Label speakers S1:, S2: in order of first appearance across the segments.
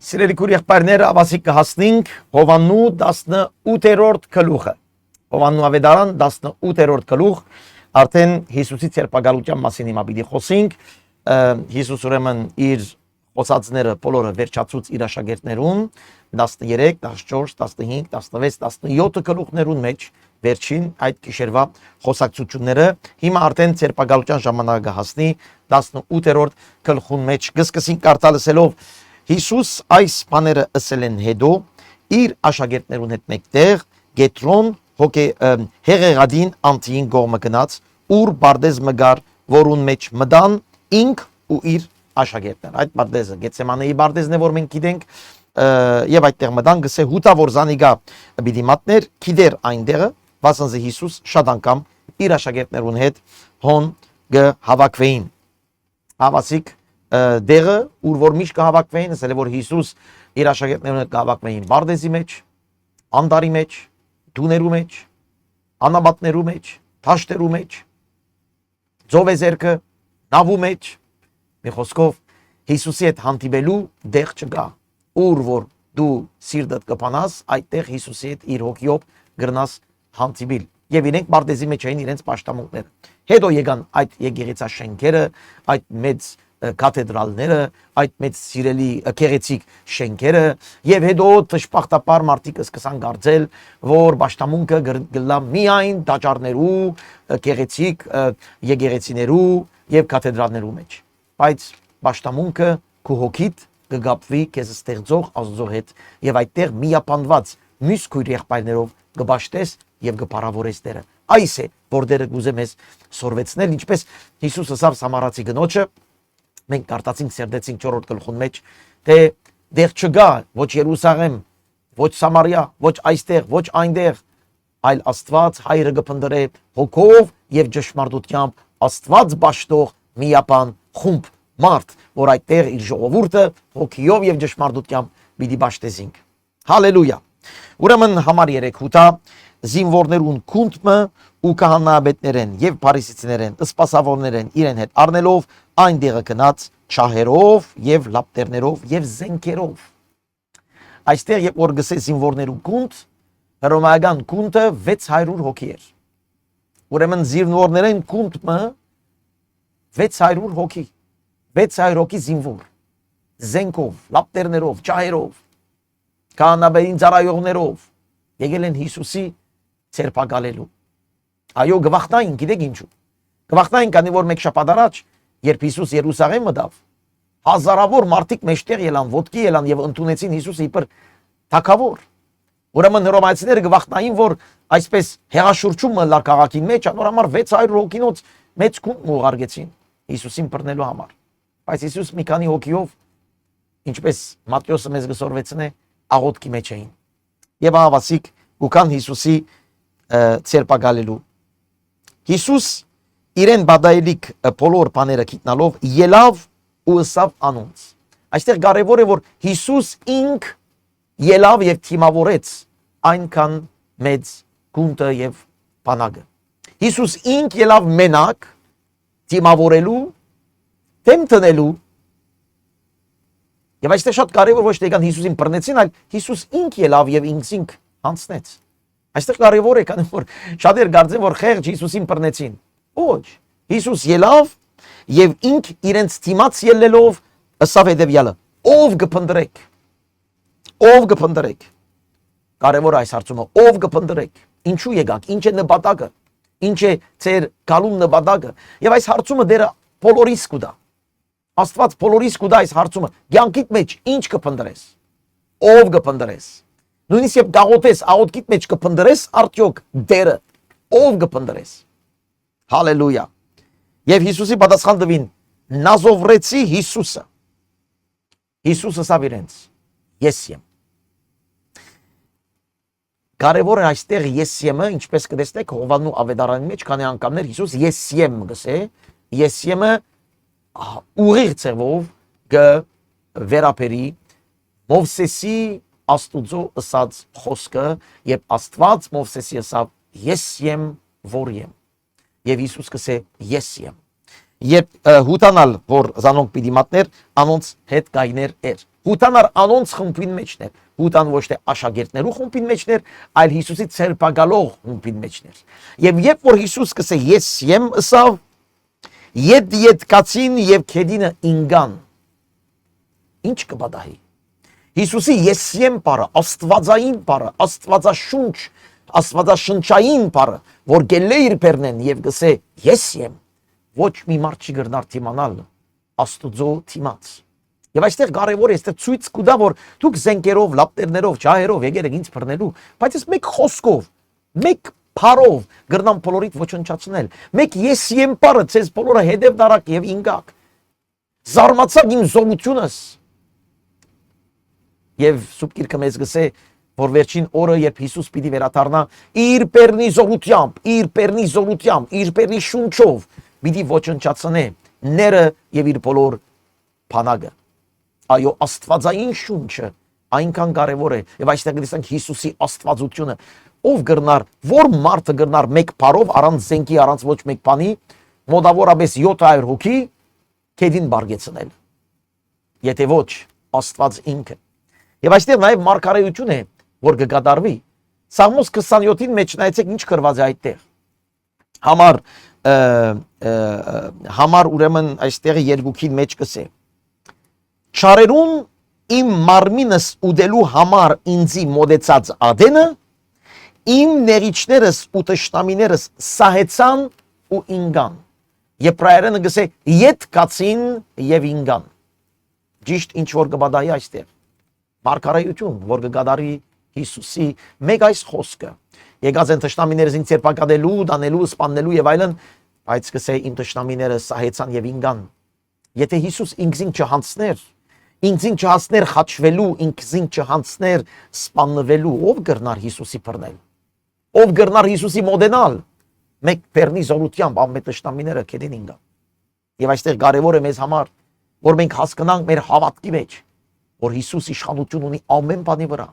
S1: Սիրելի եղբայրներ, ավասիկ կհասնենք Հովաննու 18-րդ գլուխը։ Հովաննու ավետարան 18-րդ գլուխ, արդեն Հիսուսի ցերպակալության մասին հիմա պիտի խոսենք։ Հիսուս ուրեմն իր խոսածները բոլորը վերջացուց իր աշակերտներուն 13, 14, 15, 16, 17 գլուխներուն մեջ վերջին այդ գիշերվա խոսակցությունները հիմա արդեն ցերպակալության ժամանակը հասնի 18-րդ գլխուն մեջ կսկսենք կարդալ լսելով Հիսուս այս բաները ասել են հետո իր աշակերտներուն հետ մեկտեղ Գետրոն հեղեղադին անտին գողմը գնաց ուր բարդեզ մգար որուն մեջ մդան ինք ու իր աշակերտները այդ բարդեզը Գեցեմանեի բարդեզն է որ մենք գիտենք եւ այդտեղ մդան գսե հուտա որ զանիգա պիտի մատներ գիտեր այնտեղը վասնզի Հիսուս շատ անգամ իր աշակերտներուն հետ հոն գհավաքվեին հավասիկ դեղը ուր որ միշտ կհավաքվեին ասել է որ Հիսուս իր աշակերտներուն հետ կհավաքվեին բարդեզի մեջ անդարի մեջ դուներու մեջ անաբատներու մեջ թաշտերու մեջ ձովեզերքը նավու մեջ մի խոսքով Հիսուսի հետ հանդիպելու դեղ չկա ուր որ դու սիրտդ կփանաս այդտեղ Հիսուսի հետ իր հոգիով գրնաս հանդիպիլ եւ իրենք բարդեզի մեջ էին իրենց պաշտամունքները հետո եկան այդ եկեղեցաշենքերը այդ մեծ կաթեդրալները այդ մեծ սիրելի քեղեցիկ շենքերը եւ հետո թշպախտապար մարդիկ սկսան գարձել որ պաշտամունքը գլա միայն տաճարներու քեղեցիկ եկեղեցիներու եւ կաթեդրալներու մեջ բայց պաշտամունքը քու հոգիդ կգապվի քեզ ստեղծող Աստծո հետ եւ այդտեղ միապանված մյուս քույր եղբայրներով կբաշտես եւ կփառավորես Տերը այս է որ Տերը կուզե մեզ սորվեցնել ինչպես Հիսուս ասավ Սամարացի գնոջը մենք կարդացինք սերդեցինք 4-րդ գլխուն մեջ թե դեղ չգա ոչ Երուսաղեմ ոչ Սամարիա ոչ այստեղ ոչ այնտեղ այլ Աստված հայրը կփնտրե հոգով եւ ճշմարտությամբ Աստված ճաշտող միապան խումբ մարդ որ այդտեղ իր ժողովուրդը հոգիով եւ ճշմարտությամբ պիտի ճաշտեցինք հալելույա ուրեմն համար 3 հուտա զինվորներուն քունտը ու քահանայապետներեն եւ փարիսեցիներեն սպասավորներեն իրեն հետ առնելով այնտեղը գնաց չահերով եւ լապտերներով եւ զենքերով այստեղ երբ որ գսե զինվորներու քունտ հռոմեական քունտը 600 հոգի էր ուրեմն զինվորներեն քունտը 600 հոգի 600 հոգի զինվոր զենքով լապտերներով չահերով քահանայապետին ծառայողներով եկել են Հիսուսի ցերպակալելու այո գվախտային գիտեք ինչու գվախտային քանի որ մեկ շաբաթ առաջ երբ Հիսուս Երուսաղեմ մտավ հազարավոր մարդիկ մեջտեղ ելան ոտքի ելան եւ ընդունեցին Հիսուսը իբր թագավոր ուրեմն հռոմեացիները գվախտային որ այսպես հեղաշրջումը լար քաղաքին մեջ անոր համար 600 հոգինոց մեծ քունտ ուղարկեցին Հիսուսին բռնելու համար բայց Հիսուս մի քանի հոգիով ինչպես Մատթեոսը մեզ գսորվեցնե աղոթքի մեջ էին եւ ահավասիկ ուքան Հիսուսի ցերպակալելու Հիսուս իրեն բադայելիք բոլոր բաները գիտնալով ելավ ու ըսավ անոնց այստեղ կարևոր է որ Հիսուս ինք ելավ եւ թիմավորեց այնքան մեծ գունտը եւ բանակը Հիսուս ինք ելավ մենակ թիմավորելու դեմ տնելու եւ այստեղ շատ կարևոր ոչ թե կան Հիսուսին բռնեցին այլ Հիսուս ինք ելավ եւ ինքնին հանցնեց այստեղ կարևոր է քանի որ շատեր կարծեն որ խեղճ Հիսուսին բռնեցին ոչ Հիսուս ելավ եւ ինք իրենց թիմած ելելով ըսավ հետեւյալը ով կփնտրեք կարևոր այս հարցումը ով կփնտրեք ինչու եկաք ինչ է նպատակը ինչ է ձեր գալուն նպատակը եւ այս հարցումը դերը բոլորիս կուտա Աստված բոլորիս կուտա այս հարցումը ցանկիտ մեջ ինչ կփնտրես ով կփնտրես նույնիսկ երբ գաղութես աղոթքիդ մեջ կփնտրես արդյոք դերը ով կփնտրես հալելույա եւ Հիսուսի պատասխան տվին Նազովրեցի Հիսուսը ասավ իրենց ես եմ կարևոր է այստեղ ես եմը ինչպես կտեսնեք Հովաննու ավետարանի մեջ քանի անգամներ Հիսուս ես եմ գսե ես եմը ուղիղ ձևով վերապերի Մովսեսի Աստուծո ըսած խոսքը երբ Աստված Մովսեսի ասավ ես եմ որ եմ եւ Հիսուս կսե ես եմ երբ հութանալ որ զանոնք պիտի մատներ անոնց հետ գայներ էր Հութանար անոնց խմբին մեջներ, հութան ոչ թե աշակերտներու խմբին մեջներ, այլ Հիսուսի ցերպակալող խմբին մեջներ։ Եվ երբ որ Հիսուս կսե ես եմ ըսավ, ետ կացին եւ քեդինը ինգան։ Ինչ կբադահի։ Հիսուսի ես եմ բառը, աստվածային բառը, աստվածաշունչ, աստվածաշնչային բառը, որ գելե իր բեռնեն եւ գսե ես եմ, ոչ մի մարդ չի գրնար թիմանալ աստուծո թիմած։ Եվ այստեղ կարևոր է այստեղ ցույց կուտա, որ դուք զենքերով, լապտերներով, ջահերով եկել եք ինձ բռնելու, բայց ես մեկ խոսքով, մեկ փարով գրնամ բոլորիդ ոչնչացնել։ Մեկ ես եմ բառը ցեզ բոլորը հետև դարակ եւ ինգակ։ Զարմացավ իմ զորությունս։ Եվ Սուրբ Գիրքը մեզ գսե, որ վերջին օրը, երբ Հիսուս պիտի վերադառնա իր բեռնի զորությամբ, իր բեռնի զորությամբ, իր բեռնի շունչով, պիտի ոչնչացնե ները եւ իր բոլոր բանակը։ Այո, աստվածային շունչը այնքան կարևոր է, եւ այստեղ դիտենք Հիսուսի աստվածությունը, ով գրնար, որ մարդը գրնար մեկ բառով առանց զենքի, առանց ոչ մեկ բանի, մոտավորապես 700 հոգի քեդին բարգեցնել։ Եթե ոչ Աստված ինքը։ Եվ այստեղ նաև մարգարեություն է, որ կկատարվի։ Սաղմոս 27-ին մեջ նայեցեք ինչ գրված է այդտեղ։ Համար ուրեմն այստեղ երկուքին մեջ կսե։ Չարերուն իմ մարմինս ուդելու համար ինձի մոդեցած ադենը, իմ ներիչներս ու տշնամիներս սահեցան ու ինգան։ Եբրայերենը գսե ետ կացին եւ ինգան։ Ճիշտ ինչ որ կբադայի այստեղ։ Մարգարեություն, որ կգադարի Հիսուսի մեկ այս խոսքը։ Եկած են տշնամիներս ինձ ցերպակալելու, դանելու, սպանելու եւ այլն, բայց կսե իմ տշնամիները սահեցան եւ ինգան։ Եթե Հիսուս ինքզին չհանցներ, ինքզին չհասներ խաչվելու, ինքզին չհանցներ սպաննվելու, ով գրնար Հիսուսի բռնել։ Ով գրնար Հիսուսի մոդենալ։ Մեկ բեռնի զորությամբ ամեն տշնամիները քեդին ինգան։ Եվ այստեղ կարևոր է մեզ համար, որ մենք հասկանանք մեր հավատքի մեջ, որ Հիսուս իշխանություն ունի ամեն բանի վրա։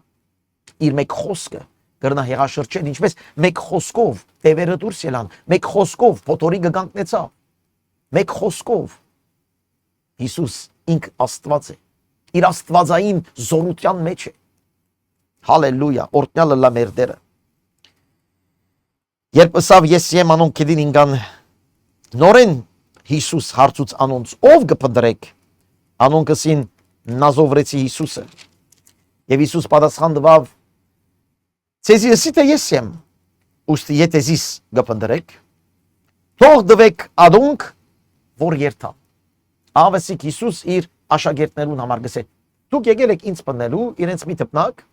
S1: Իր մեկ խոսքը գրնա հեղաշրջել, ինչպես մեկ խոսքով տևերը դուրս ելան, մեկ խոսքով փոթորի գգանքնեցավ, մեկ խոսքով Հիսուս ինք Աստված է, իր աստվածային զորության մեջ է։ Հալելույա, օրհնյալը լա մեր Տերը։ Երբ ըսավ ես եմ անոնք քեդին ինգան, նորեն Հիսուս հարցուց անոնց, ով կփնտրեք, անոնք ըսին նազովրեցի Հիսուսը։ Եվ Հիսուս պատասխան տվավ, ցեզի ըսի թե ես եմ, ուստի եթե զիս կփնտրեք, թող դվեք ադոնք, որ երթա։ Ավեսիկ Հիսուս իր աշակերտներուն համար գսե, դուք եկել եք ինձ բռնելու, իրենց մի թփնակ,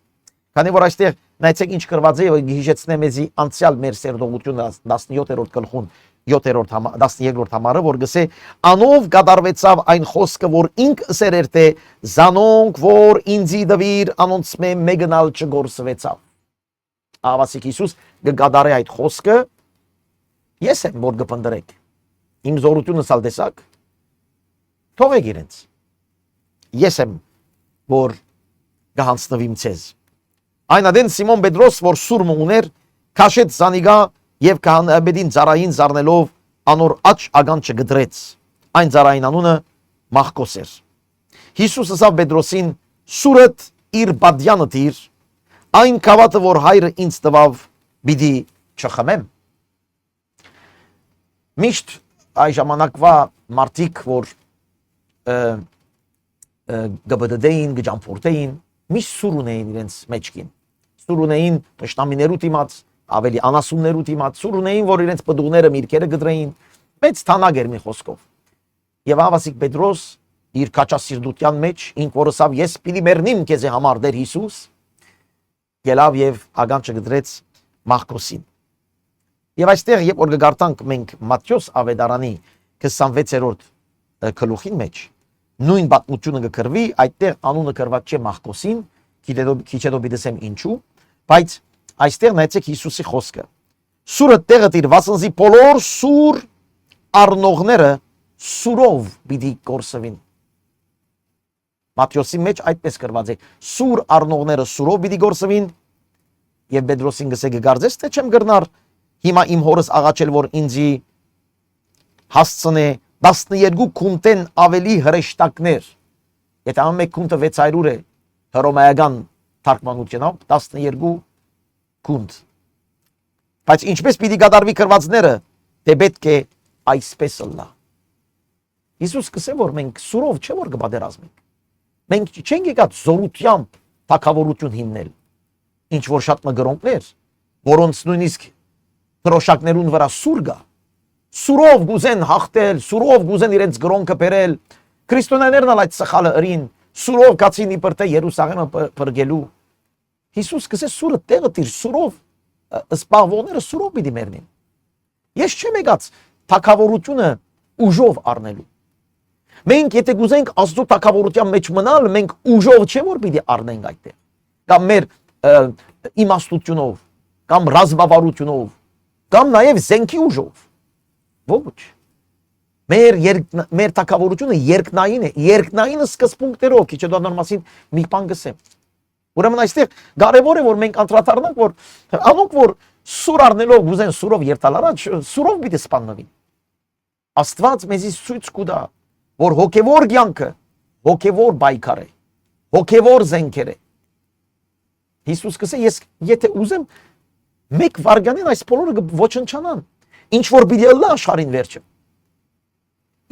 S1: քանի որ այստեղ նայեցեք ինչ գրված է, հիշեցնեմ մեզի անցյալ մեր սերդողությունը 17-րդ գլխուն 12-րդ համարը, որ գսե անով կատարվեցավ այն խոսքը, որ ինք ըսեր էր թե զանոնք, որ ինձի դվիր, անոնց մե մեգնալ չգործվեցավ։ Ավասիկ Հիսուս կկատարե այդ խոսքը, ես եմ, որ կփնտրեք, իմ զորությունս ալ տեսակ, թողեք իրենց, ես եմ, որ կհանձնվիմ ցեզ։ Այն ադեն Սիմոն Պետրոս, որ սուրմը ուներ, քաշեց զանիգա եւ քահանայապետին ծառային զառնելով անոր աճ ագանչը գդրեց։ Այն ծառային անունը Մախկոս էր։ Հիսուս ասավ Պետրոսին. «Սուրդ իր բադյանը դիր, այն կավատը, որ հայրը ինձ տվավ, պիտի չխմեմ»։ Միշտ այ ժամանակվա մարդիկ, որ գբդդեին, գջամփորտեին, միշտ սուր ունեին իրենց մեջքին։ Սուր ունեին տշնամիներու դիմաց, ավելի անասուններու դիմաց, սուր ունեին, որ իրենց պդուղները միրգերը գդրեին, մեծ թանակ էր մի խոսքով։ Եվ ավասիկ Պետրոս իր քաչասիրդության մեջ, ինք որ ասավ ես պիտի մեռնիմ քեզ համար դեր Հիսուս, ելավ եւ ագանչը գդրեց Մախկոսին։ Եվ այստեղ երբ որ գարտանք մենք Մատթեոս ավետարանի 26-րդ գլուխին մեջ, նույն պատմությունը կգրվի, այդտեղ անունը գրված չէ Մախկոսին, քիչ հետո բիդեսեմ ինչու, բայց այստեղ նայեցեք Հիսուսի խոսքը։ Սուրը տեղը դիր վասնզի բոլոր սուր առնողները սուրով պիտի կորսվին։ Մատթեոսի մեջ այդպես գրված է, սուր առնողները սուրով պիտի կորսվին, եւ Պետրոսին գսե գարձես թե չեմ գրնար հիմա իմ հորս աղաչել, որ ինձի հասցնե 12 քունտեն ավելի հրեշտակներ, Եթե ամեն քունտը 600 է, հռոմեական թարգմանությունով 12 քունտ։ Բայց ինչպես պիտի կատարվի կրվածները, դե պետք է այսպես լա։ Հիսուս կսե որ մենք սուրով չէ որ կբادرազմենք։ Մենք չենք եկած զորությամբ թակավորություն հիմնել։ Ինչ որ շատ մգրոնքներ, որոնց նույնիսկ դրոշակներուն վրա սուր գա, սուրով գուզեն հաղթել, սուրով գուզեն իրենց գրոնքը բերել, քրիստոնյաներն ալ այդ սխալը ըրին, սուրով կացին իբր թե Երուսաղեմը բրգելու։ Հիսուս կսե սուրը տեղը տիր, սուրով սպաղվողները սուրով պիտի մեռնին։ Ես չեմ եկած թակավորությունը ուժով առնելու։ Մենք եթե գուզենք Աստծո թակավորության մեջ մնալ, մենք ուժով չէ որ պիտի առնենք այդտեղ։ Կամ մեր իմաստությունով, կամ ռազմավարությունով, կամ նաև զենքի ուժով։ Ոչ։ Մեր թակավորությունը երկնային է, երկնայինը սկզբունքներով, քիչ հետո նոր մասին մի բան գսեմ։ Ուրեմն այստեղ կարևոր է որ մենք անդրադառնանք որ անոնք որ սուր առնելով գուզեն սուրով երթալ առաջ, սուրով պիտի սպանվին։ Աստված մեզի ցույց կտա որ հոգևոր կյանքը հոգևոր բայկար է, հոգևոր զենքեր է։ Հիսուս կսե ես եթե ուզեմ մեկ վարգանին այս բոլորը ոչնչանան, ինչ որ պիտի լա աշխարհին վերջը։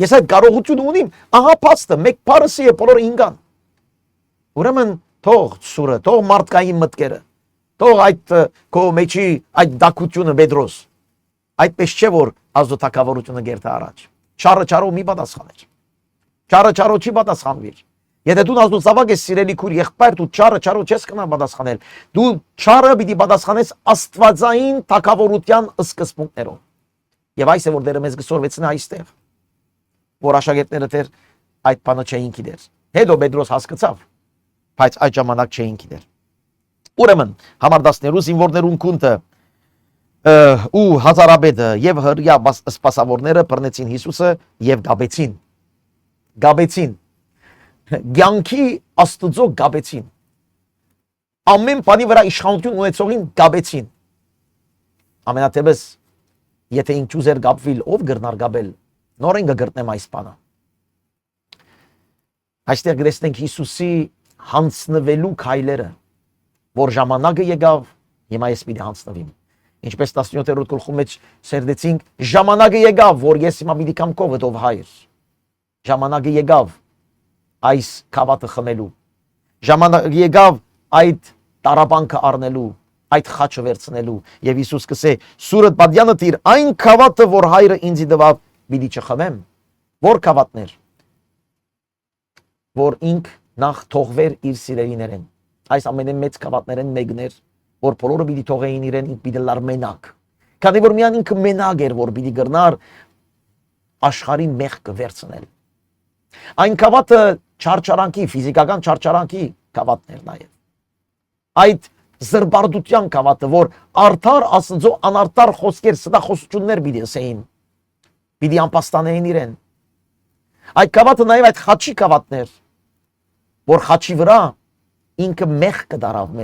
S1: Ես այդ կարողությունը ունիմ, ահա փաստը, մեկ փարսի է բոլորը ինգան։ Ուրեմն թող սուրը, թող մարդկային մտքերը, թող այդ քո մեջի այդ դակությունը Պետրոս, այդպես չէ որ Աստծո թակավորությունը գերտա առաջ։ Չարը չարով մի պատասխաներ։ Չարը չարով չի պատասխանվիր։ Եթե դու Աստծո զավակ ես սիրելի քույր եղբայր, դու չարը չարով չես կնա պատասխանել։ Դու չարը պիտի պատասխանես աստվածային թակավորության սկզբունքներով։ Եվ այս է որ դերը մեզ գսորվեցնա այստեղ, որ աշակերտները դեռ այդ բանը չէին գիտեր։ Հետո Պետրոս հասկացավ, բայց այդ ժամանակ չէին գիտեր։ Ուրեմն համար 10 զինվորներուն քունտը ու հազարաբեդը եւ հրյա սպասավորները բռնեցին Հիսուսը եւ գաբեցին Գյանքի Աստծո գաբեցին ամեն բանի վրա իշխանություն ունեցողին գաբեցին ամենատեբս եթե ինչ ուզեր գաբվիլ ով գրնար գաբել նորեն կգրտնեմ այս բանը այստեղ գրեցնենք Հիսուսի հանձնվելու քայլերը որ ժամանակը եկավ հիմա ես պիտի հանձնվեմ ինչպես 17-րդ գլխում մեջ սերդեցինք ժամանակը եկավ որ ես հիմա պիտի կամ կովդ ով հայր ժամանակը եկավ այս քավաթը խմելու ժամանակը եկավ այդ տարապանքը առնելու այդ խաչը վերցնելու եւ Հիսուս կսե սուրդ բադյանը տիր այն քավաթը որ հայրը ինձի տվավ պիտի չխմեմ որ քավաթներ որ ինք նախ թողվեր իր սիրելիներեն այս ամենամեծ քավաթներեն մեկներ որ բոլորը պիտի թողեին իրեն ինք պիտի լար մենակ քանի որ միան ինքը մենակ էր որ պիտի գրնար աշխարհի մեղքը վերցնել այն քավաթը չարչարանքի ֆիզիկական չարչարանքի քավաթներ նաև այդ զրբարդության քավաթը որ արդար Աստծո անարտար խոսքեր ստախոսություններ պիտի ասեին պիտի անպաստանեին իրեն այդ քավաթը նաև այդ խաչի քավաթներ որ խաչի վրա ինքը մեղ կդարավ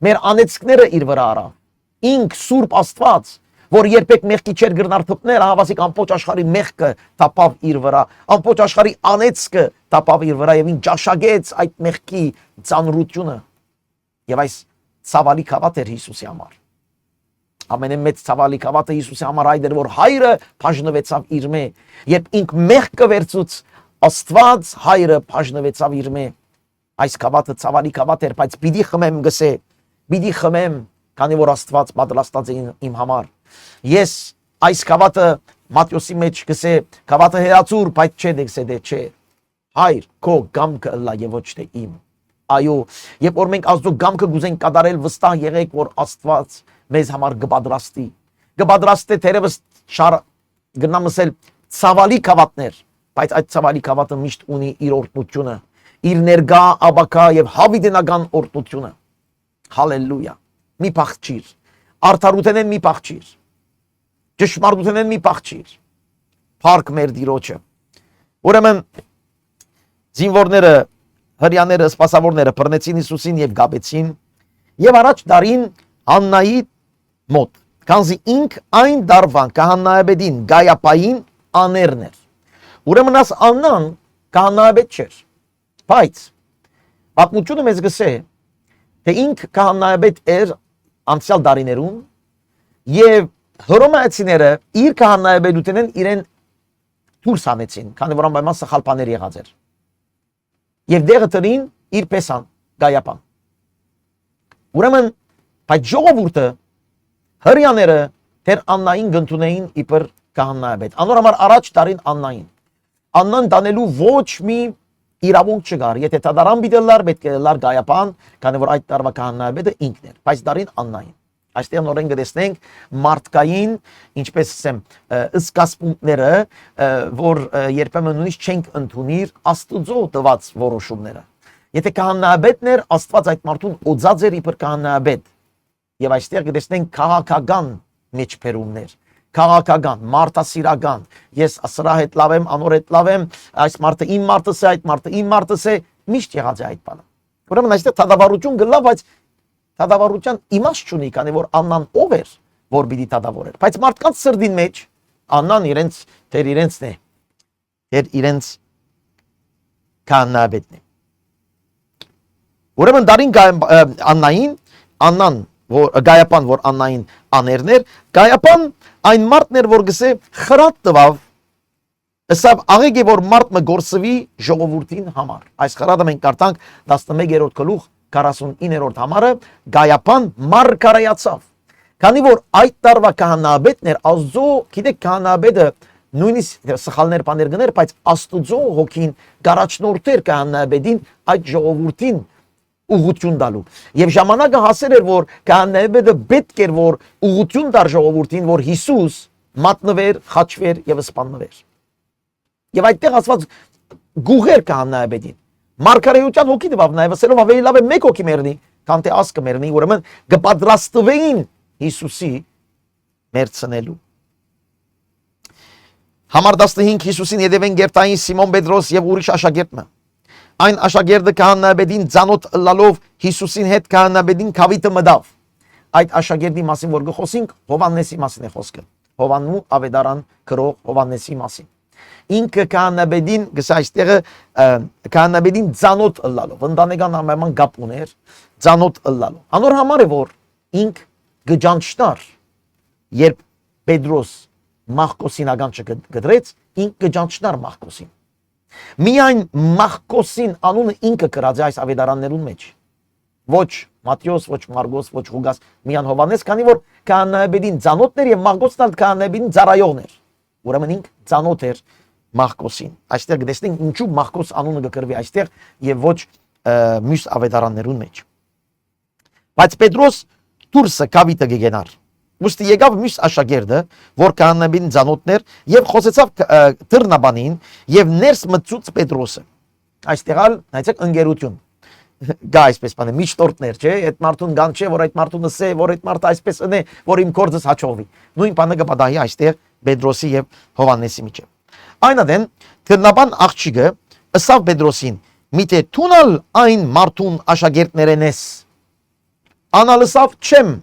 S1: մեր անեծքները իր վրա արավ ինք Սուրբ Աստված որ երբեք մեղքի չեր գրնար թփներ ահավասիկ ամբողջ աշխարհի մեղքը տապավ իր վրա ամբողջ աշխարհի անեծքը տապավ իր վրա եւ ինք ճաշակեց այդ մեղքի ծանրությունը եւ այս ցավալի քավաթ էր Հիսուսի համար ամենամեծ ցավալի քավաթը Հիսուսի համար այդ էր որ հայրը բաժնվեցավ իր մե երբ ինք մեղքը վերցուց Աստված հայրը բաժնվեցավ իր մե այս քավաթը ցավալի քավաթ էր բայց պիտի խմեմ գսե պիտի խմեմ քանի որ Աստված պատրաստած է իմ համար ես այս քավաթը Մատթեոսի մեջ գսե քավաթը հերացուր բայց չէ դեքսե դե չէ հայր քո գամքը լա եւ ոչ թե իմ այո երբ որ մենք Աստծո գամքը գուզենք կատարել վստահ եղեք որ Աստված մեզ համար կպատրաստի թերևս շար գնամսել ցավալի քավաթներ բայց այդ ցավալի քավաթը միշտ ունի իր օրհնությունը իր ներգա աբակա եւ հավիտենական օրհնությունը հալելույա մի փախչիր արդարութենեն մի փախչիր ճշմարտութենեն մի փախչիր փառք մեր Տիրոջը ուրեմն զինվորները հրյաները սպասավորները բռնեցին Հիսուսին եւ գաբեցին եւ առաջ դարին Աննայի մոտ քանզի ինք այն դարվան Բայց պատմությունը մեզ գսե, թե ինք քահանայապետ էր անցյալ դարիներուն եւ հռոմեացիները իր քահանայապետութենեն իրեն դուրս հանեցին, քանի որ անպայման սխալ բաներ եղած էր։ Եվ դեղը տրին իր պեսան գայապան։ Ուրեմն բայց ժողովուրդը հрьяաները դեր Աննային գտնունեին իբր քահանայապետ։ Անոր համար առաջ տարին Աննային։ Աննան դանելու ոչ մի իրավունք չկար, եթե դատարան բիդելար պետք է լար գայապան, քանի որ այդ տարվա քահանայապետը ինքն էր, բայց դարին Աննային։ Այստեղ նորեն գտեսնենք մարդկային, ինչպես ասեմ, ըսկասպունքները, որ երբեմն նույնիսկ չենք ընդունիր Աստծո տված որոշումները։ Եթե քահանայապետն էր, Աստված այդ մարդուն օծած էր իբր քահանայապետ։ Եվ այստեղ գտեսնենք քաղաքական մեջբերումներ, քաղաքական, մարդասիրական, ես սրա հետ լավ եմ, անոր հետ լավ եմ, այս մարդը իմ մարդս է, այդ մարդը իմ մարդս է, միշտ եղած է այդ բանը։ Ուրեմն այստեղ թադավառություն գլա, բայց թադավառության իմաստ չունի, քանի որ Աննան ով էր, որ պիտի թադավորեր։ Բայց մարդկանց սրդին մեջ Աննան իրենցն է, իրենց քահանայապետն է։ Ուրեմն դարին Աննան գայապան, որ Աննային աներներ, գայապան այն մարդն էր, որ գսե խրատ տվավ, ըսավ աղեկ է, որ մարդ մը գործվի ժողովուրդին համար։ Այս խրատը մենք կարդանք 11-րդ գլուխ 49-րդ համարը, գայապան մարգարայացավ։ Քանի որ այդ տարվա քահանայապետն էր, Աստծո, գիտեք, քահանայապետը նույնիսկ սխալներ բաներ գներ, բայց Աստծո հոգին գարաչնորթեր քահանայապետին այդ ժողովուրդին ուղղություն տալու։ Եվ ժամանակը հասել էր, որ քահանայապետը պետք էր, որ ուղղություն տար ժողովուրդին, որ Հիսուս մատնվեր, խաչվեր եւ սպանվեր։ Եվ այդտեղ ասված գուղեր քահանայապետին։ Մարգարեության հոգի տվավ նաեւ, ասելով ավելի լավ է մեկ հոգի մեռնի, քան թե ասկը մեռնի, ուրեմն կպատրաստվեին Հիսուսի մերցնելու։ Համար 15 Հիսուսին ետևեն գերտային Սիմոն Պետրոս եւ ուրիշ աշակերտը։ Այն աշակերտը քահանայապետին ծանոթ ըլլալով Հիսուսին հետ քահանայապետին քավիթը մտավ։ Այդ աշակերտի մասին որ գխոսենք, Հովհաննեսի մասին է խոսքը։ Հովաննու ավետարան գրող Հովհաննեսի մասին։ Ինքը քահանայապետին գսա այստեղը քահանայապետին ծանոթ ըլլալով, ընտանեկան անպայման գապ ուներ, ծանոթ ըլլալով։ Անոր համար է որ ինք գջանչտար, երբ Պետրոս Մախկոսին ագանչը գդրեց, ինք գջանչտար Մախկոսին։ Միայն Մախկոսին անունը ինքը կրած է այս ավետարաններուն մեջ։ Ոչ Մատթեոս, ոչ Մարգոս, ոչ Ղուգաս, միայն Հովհաննես, քանի որ քահանայապետին ծանոթներ եւ Մարգոսն քահանայապետին ծառայողն էր։ Ուրեմն ինք ծանոթ էր Մախկոսին։ Այստեղ գտեսնենք ինչու Մախկոս անունը կկրվի այստեղ եւ ոչ մյուս ավետարաններուն մեջ։ Բայց Պետրոս դուրսը կավիտը գենար։ Ոստի եկավ մյուս աշակերտը, որ քահանայապետին ծանոթներ եւ խոսեցավ դռնաբանին եւ ներս մտցուց Պետրոսը։ Այստեղ ալ նայեցեք ընկերություն։ Գա այսպես բանը միջտորտներ, չէ՞, այդ մարդուն գան չէ, որ այդ մարդուն ասե, որ այդ մարդը այսպես ընե, որ իմ կորձս հաջողվի։ Նույն բանը կպատահի այստեղ Պետրոսի եւ Հովհաննեսի միջեւ։ Այնադեն դռնաբան աղջիկը ըսավ Պետրոսին. «Միթե տունալ այն մարդուն աշակերտներեն ես»։ Անալսավ չեմ։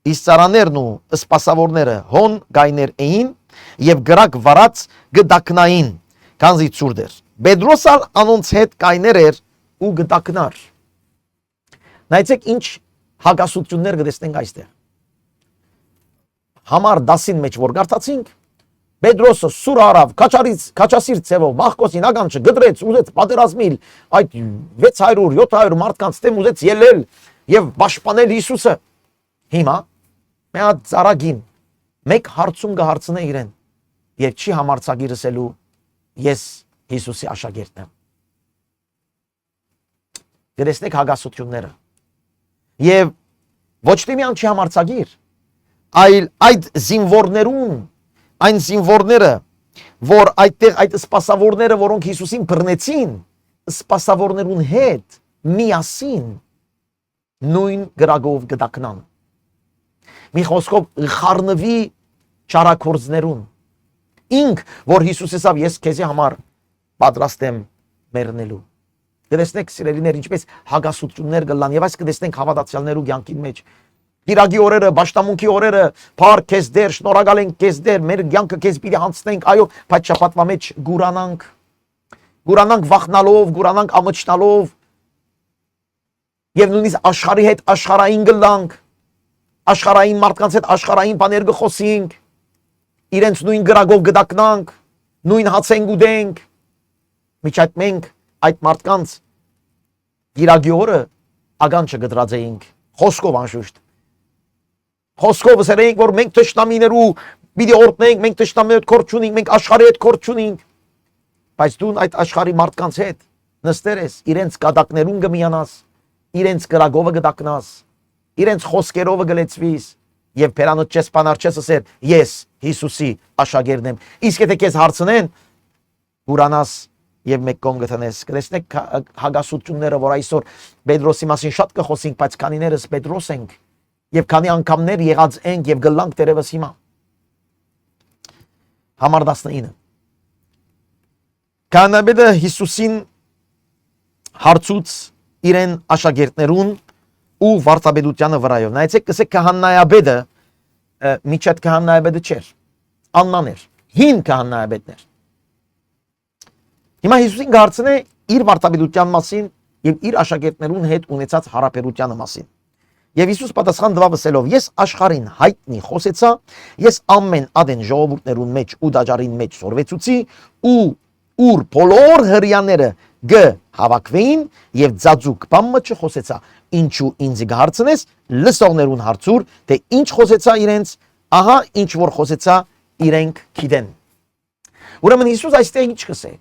S1: Իսծարաներն ու սպասավորները հոն գայներ էին եւ գրակ վարած գդակնային քանզի ծուրդ էր։ Պետրոսալ անոնց հետ գայներ էր ու գդակնար։ Նայեցեք ինչ հագասություններ գտեսնենք այստեղ։ Համար 10-ին մեջ որ գարտացինք, Պետրոսը սուր արավ, քաչասիր ցևով Մախկոսին ագանչը գդրեց, ուզեց պատերազմիլ այդ 600-700 մարդկանց դեմ ուզեց ելել եւ պաշտպանել Հիսուսը։ Հիմա մեծ ծարագին մեկ հարցում կհարցնե իրեն եւ չի համարցագիրսելու ես Հիսուսի աշակերտն եմ։ Գտեսնեք հագասությունները։ Եվ ոչ թե միայն չի համարցագիր, այլ այդ զինվորներուն, այն զինվորները, որ այդտեղ այդ սպասավորները, որոնք Հիսուսին բռնեցին, սպասավորներուն հետ միասին նույն գրագով գդակնան։ Մի խոսքով խառնվի չարակորձներուն։ Ինք, որ Հիսուս ասավ, ես քեզի համար պատրաստ եմ մեռնելու։ Գտեսնեք սիրելիներ, ինչպես հագասություններ գլան, եւ այս կտեսնենք հավատացյալներու կյանքի մեջ։ Գիրագի օրերը, Պաշտամունքի օրերը, փառք քեզ դեր, շնորհակալ ենք քեզ դեր, մեր կյանքը քեզ պիտի հանցնենք, այո, բայց շաբաթվա մեջ գուրանանք, գուրանանք վախնալով, գուրանանք ամաչնալով, եւ նույնիսկ աշխարհի հետ աշխարհային գլանք, աշխարհային մարդկանց հետ աշխարհային բաներ գխոսենք, իրենց նույն գրագով գդակնանք, նույն հացենք ուտենք, միջայտ մենք այդ մարդկանց գիրագի օրը ագանչը գդրած էինք, խոսքով անշուշտ, խոսքով ասենք, որ մենք թշնամիներու պիտի օրտնենք, մենք թշնամի հետ կորչ ունենք, մենք աշխարհի հետ կորչ ունենք, բայց դու այդ աշխարհի մարդկանց հետ նստեր ես, իրենց կադակներուն գմիանաս, իրենց գրագովը գդակնաս, իրենց խոսքերով գլեցվիս եւ բերանոց չես բանար չես ասեր ես Հիսուսի աշակերտն եմ, իսկ եթե քեզ հարցնեն ուրանաս եւ մեկ կողմ գտնես, կտեսնեք հագասությունները, որ այսօր Պետրոսի մասին շատ կխոսենք, բայց քանիներս Պետրոս ենք եւ քանի անգամներ եղած ենք եւ գլանք դերևս հիմա։ Համար 19 Կանաբեդը Հիսուսին հարցուց իրեն աշակերտներուն ու վարդապետությանը վրայով։ Նայեցեք, կսեք քահանայաբեդը միջատ քահանայաբեդը չէր, աննան էր, հին քահանայաբեդներ։ Հիմա Հիսուսին հարցն է իր վարդապետության մասին եւ իր աշակերտներուն հետ ունեցած հարաբերության մասին։ Եվ Հիսուս պատասխան տվավ ասելով. ես աշխարհին հայտնի խոսեցա, ես ամեն ադեն ժողովուրդներուն մեջ ու դաջարին մեջ սորվեցուցի ու ուր բոլոր հրյաները գհավաքվեին եւ ձաձուկ բամը չխոսեցա, ինչու ինձ գհարցնես լսողներուն հարցուր, թե ինչ խոսեցա իրենց, ահա ինչ որ խոսեցա իրենք գիտեն։ Ուրեմն Հիսուս այստեղ ինչ գսե։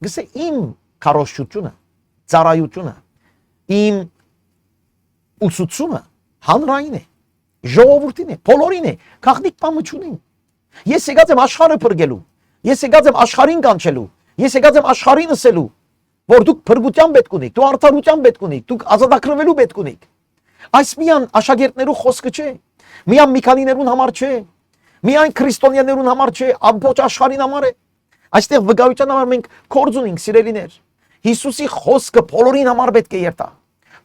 S1: Գսե իմ քարոշչությունը, ծառայությունը, իմ ուսուցումը հանրային է, ժողովրդին է, բոլորին է, քաղնիկ բամը չունին։ Ես եկած եմ աշխարհը փրկելու, ես եկած եմ աշխարհին կանչելու, ես եկած եմ աշխարհին ասելու, որ դուք փրկության պետք ունիք, դու արդարության պետք ունիք, դուք ազատագրվելու պետք ունիք։ Այս միան աշակերտներու խոսքը չէ, միան մի քանիներուն համար չէ, միայն քրիստոնյաներուն համար չէ, ամբողջ աշխարհին համար է։ Այստեղ վկայության համար մենք կորձ ունենք, սիրելիներ։ Հիսուսի խոսքը բոլորին համար պետք է երթա,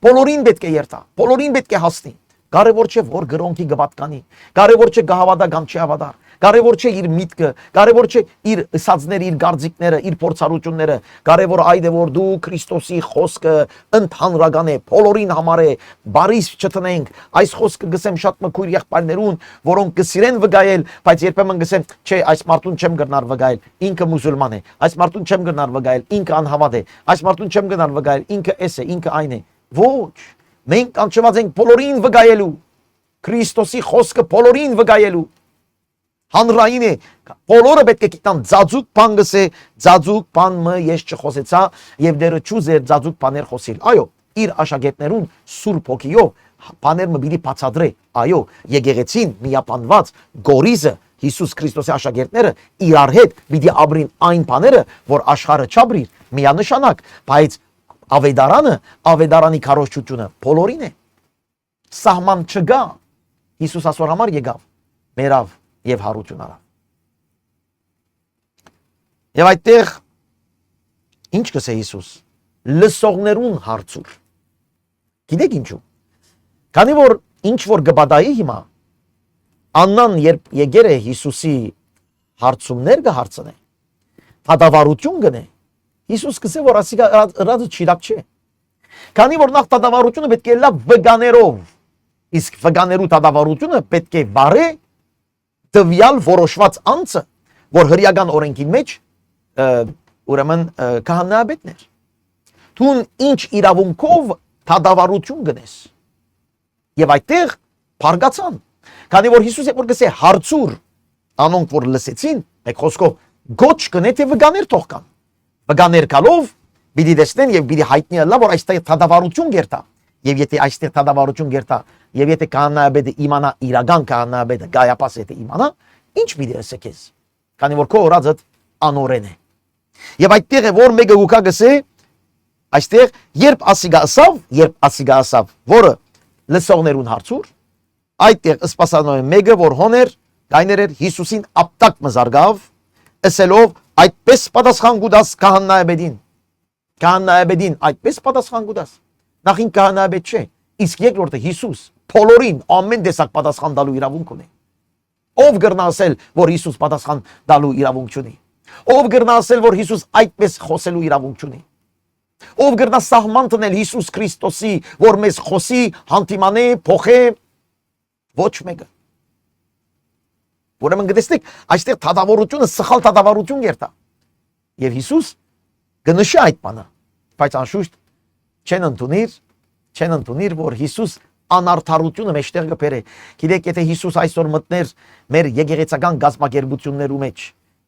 S1: բոլորին պետք է երթա, բոլորին պետք է հասնի։ Կարևոր չէ որ գրոնքի գվատկանի, կարևոր չէ գահավադա կամ չի հավադա, կարևոր չէ իր միտքը, կարևոր չէ իր ըսածները, իր գարձիկները, իր փորձառությունները, կարևոր այդ է որ դու Քրիստոսի խոսքը ընդհանրական է, բոլորին համար է, բարիս չտնենք, այս խոսքը գսեմ շատ մքուր եղբայրներուն, որոնք կսիրեն վգայել, բայց երբեմն գսեմ, չէ, այս մարդուն չեմ գնար վգայել, ինքը մուսուլման է, այս մարդուն չեմ գնար վգայել, ինքը անհավատ է, այս մարդուն չեմ գնար վգայել, ինքը էս է, ինքը այն է։ Ոչ, մենք կանչված ենք բոլորին վգայելու, Քրիստոսի խոսքը բոլորին վգայելու։ Հանրային է, բոլորը պետք է գիտան ձաձուկ բան գսե, ձաձուկ բան մը ես չխոսեցա եւ դերը չուզեր ձաձուկ բաներ խոսիլ։ Այո, իր աշակերտներուն Սուրբ Հոգիով բաներ մը պիտի բացատրե։ Այո, եկեղեցին միապանված գորիզը Հիսուս Քրիստոսի աշակերտները իրար հետ պիտի ապրին այն բաները, որ աշխարհը չաբրիր, միանշանակ, բայց ավետարանի քարոզչությունը բոլորին է։ Սահման չկա։ Հիսուս ասոր համար եկավ, մերավ եւ հարություն արավ։ Եվ այդտեղ ինչ կսե Հիսուս, լսողներուն հարցուր։ Գիտեք ինչու։ Քանի որ ինչ որ գբադայի հիմա, Աննան երբ եկեր է Հիսուսի հարցումներ կհարցնե, դատավարություն գնե, Հիսուս կսե որ ասիկա ըրածը չիրակ չէ։ Քանի որ նախ դատավարությունը պետք է լավ վգաներով, իսկ վգաներու դատավարությունը պետք է բարե տվյալ որոշված անձը, որ հրյական օրենքի մեջ ուրեմն քահանայապետն էր։ Դու ինչ իրավունքով դատավարություն գնես։ Եվ այդտեղ փարգացան։ Քանի որ Հիսուս որ գսե հարցուր անոնք որ լսեցին, մեկ խոսքով գոչ կնե թե վգաներ թող կան։ Վգաներ կալով պիտի տեսնեն եւ պիտի հայտնի ալա որ այստեղ դատավարություն գերտա։ Եվ եթե այստեղ դատավարություն գերտա, եւ եթե քահանայապետը իմանա իրական քահանայապետը գայապաս եթե իմանա, ինչ պիտի ասե քեզ։ Քանի որ քո օրածդ անորեն է։ Եվ այդտեղ է որ մեկը ուկա գսե, այստեղ երբ ասիգա ասավ, որը լսողներուն հարցուր, այդտեղ սպասանոյ մեկը որ հոներ, գայներ էր Հիսուսին ապտակ մզարգավ, ասելով այդպես պատասխան գուդաս քահանայապետին։ Քահանայապետին այդպես պատասխան գուդաս։ Նախին քահանայապետ չէ, իսկ երկրորդը Հիսուս բոլորին ամեն տեսակ պատասխան տալու իրավունք ունի։ Ով կրնա ասել, որ Հիսուս պատասխան տալու իրավունք չունի։ Ով գրնա ասել, որ Հիսուս այդպես խոսելու իրավունք չունի։ Ով գրնա սահման տնել Հիսուս Քրիստոսի, որ մեզ խոսի, հանդիմանե, փոխե, ոչ մեկը։ Ուրեմն գտեսնեք, այստեղ թադավորությունը սխալ թադավորություն երթա։ Եվ Հիսուս կնշի այդ բանը, բայց անշուշտ չեն ընդունիր, որ Հիսուս անարդարությունը մեջտեղ կբերե։ Գիտեք, եթե Հիսուս այսօր մտներ մեր եկեղեցական գազմագերբություններու մեջ,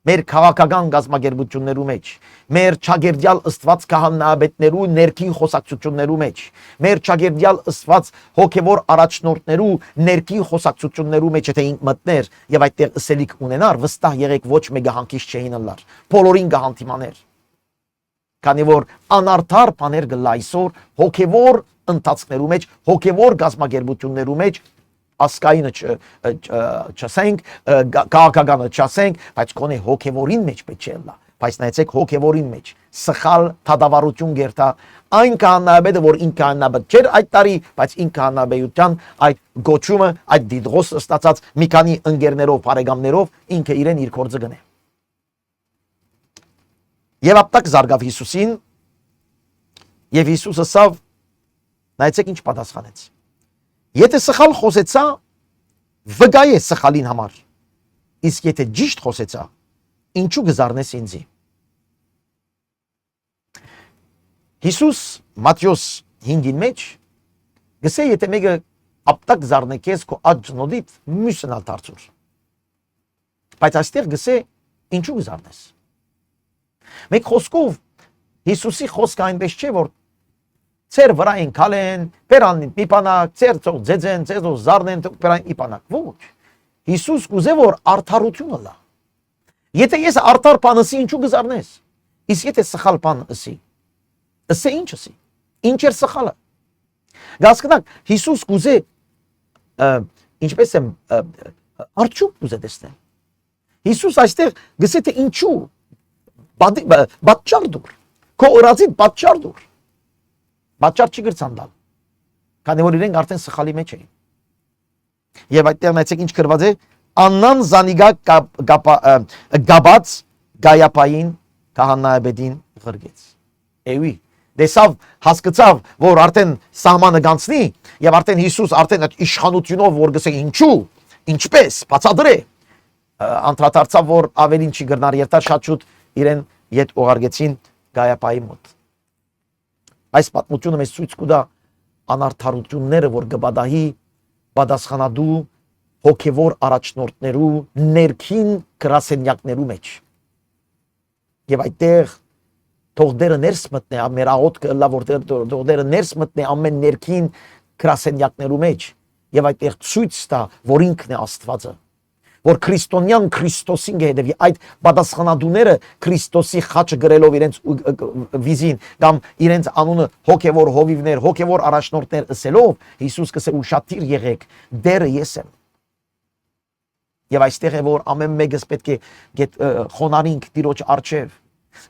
S1: մեր քաղաքական գազմագերբություններու մեջ, մեր ճագերդյալ ըստված քահանայապետներու ներքին խոսակցություններու մեջ, մեր ճագերդյալ ըստված հոգևոր առաջնորդներու ներքին խոսակցություններու մեջ եթե ինք մտներ եւ այդտեղ ըսելիք ունենար, վստահ եղեք ոչ մեկը հանգիստ չէին ըլլար, բոլորին կհանդիմաներ։ Քանի որ անարդար բաներ գլայսոր հոգևոր ընթացքներու մեջ, հոգևոր գազմագերբություններու մեջ ասկայինը չասենք, քաղաքականը չասենք, բայց կոնե հոգևորին մեջ պետք չէ լա, բայց նայեցեք հոգևորին մեջ սխալ թադավարություն գերտա այն քահանայապետը, որ ինքը քահանայապետ չէր այդ տարի, բայց ինքը քահանայապետության այդ գոչումը, այդ դիդրոս ստացած մի քանի ընկերներով, բարեկամներով ինքը իրեն իր գործը գնե։ Եվ ապտակ զարգավ Հիսուսին, եւ Հիսուսը սավ նայեցեք ինչ պատասխանեց։ Եթե սխալ խոսեցա, վգայ է սխալին համար, իսկ եթե ճիշտ խոսեցա, ինչու գզարնես ինձի։ Հիսուս Մատթեոս 5-ին մեջ գսե եթե մեկը ապտակ զարնե քեզ քո աջնոդիտ մյուսն ալ դարձուր։ Բայց այստեղ գսե ինչու գզարնես։ Մեկ խոսքով Հիսուսի խոսքը այնպես չէ, որ ծեր վրա են քալեն, պերանին իպանակ, ծեր ծող ձեձեն, ծեզո զարնեն, պերան իպանակ։ Ոչ։ Հիսուս կուզե որ արդարությունը լա։ Եթե ես արդար բան ասի, ինչու գզարնես։ Իսկ եթե սխալ բան ասի, ասե ինչ ասի։ Ինչ էր սխալը։ Գասկնակ Հիսուս կուզե ինչպես եմ արդյունք կուզե տեսնել։ Հիսուս այստեղ գսե թե ինչու պատճառ դուր։ Քո օրացի պատճառ դուր։ Պատճառ չի գրցան դալ, քանի որ իրենք արդեն սխալի մեջ էին։ Եվ այդտեղ նայեցեք ինչ գրված է, աննան զանիգա գաբած գայապային քահանայապետին ղրգեց։ Էյի, դեսավ հասկացավ, որ արդեն սահմանը գանցնի, եւ արդեն Հիսուս արդեն այդ իշխանությունով որ գսե ինչու, ինչպես, բացադրե, անդրադարձավ, որ ավելին չի գրնար երթար շատ շուտ իրեն ետ ուղարկեցին գայապայի մոտ։ Այս պատմությունը մեզ ցույց կտա անարդարությունները, որ գբադահի պատասխանատու հոգևոր առաջնորդներու ներքին գրասենյակներու մեջ։ Եվ այդտեղ թողդերը ներս մտնե, մեր աղոթքը լավ որ թողդերը ներս մտնե ամեն ներքին գրասենյակներու մեջ եւ այդտեղ ցույց տա, որ ինքն է Աստվածը, որ քրիստոնյան Քրիստոսին գեհդեվի այդ պատասխանատուները Քրիստոսի խաչը գրելով իրենց վիզին կամ իրենց անունը հոգևոր հովիվներ, հոգևոր առաջնորդներ ասելով Հիսուս կսե ուշադիր եղեք, դերը ես եմ։ Եվ այստեղ է որ ամեն մեկս պետք է խոնարհենք Տիրոջ առջև,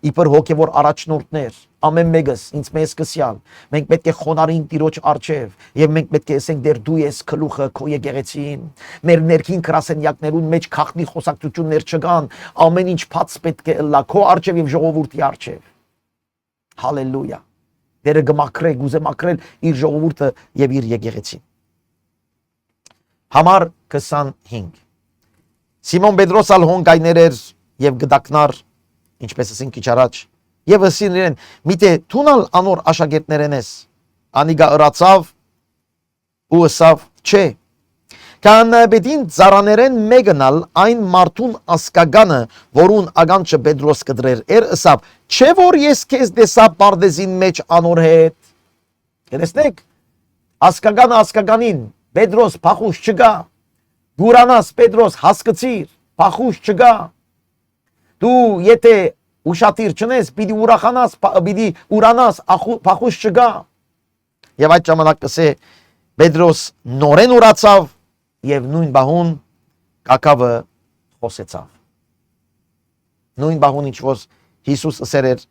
S1: իբր հոգևոր առաջնորդներ, ամեն մեկս ինձ մեզ կսյալ, մենք պետք է խոնարհենք Տիրոջ առջև եւ մենք պետք է ասենք դեր դու ես գլուխը քո եկեղեցին, մեր ներքին գրասենյակներուն մեջ խախտի խոսակցություններ չկան, ամեն ինչ բաց պետք է լա քո առջև եւ ժողովրդի առջև։ Հալելույա։ Դերը գմակրե, գուզե մակրել իր ժողովուրդը եւ իր եկեղեցին։ Համար 25 Սիմոն Պետրոս ալ հոնգայներ էր եւ գդակնար, ինչպես ասենք քիչ առաջ, եւ ասին իրեն, միտե թունալ անոր աշակերտներեն ես, անիգա ըրացավ ու ասավ, չէ, քահանայապետին ծառաներեն մեկնալ այն մարդուն ասկագանը, որուն ագանչը Պետրոս կդրեր, էր ասավ, չէ որ ես քեզ դեսա պարդեզին մեջ անոր հետ։ Գտեսնեք, ասկագանը ասկագանին, Պետրոս փախուս չգա, գուրանաս Պետրոս հասկացիր, փախուս չգա։ Դու եթե ուշադիր չնես, պիտի ուրախանաս, պիտի ուրանաս, փախուս չգա։ Եվ այդ ժամանակ կսե Պետրոս նորեն ուրացավ եւ նույն բահուն կակավը խոսեցավ։ Նույն բահուն ինչ որ Հիսուս ասեր էր,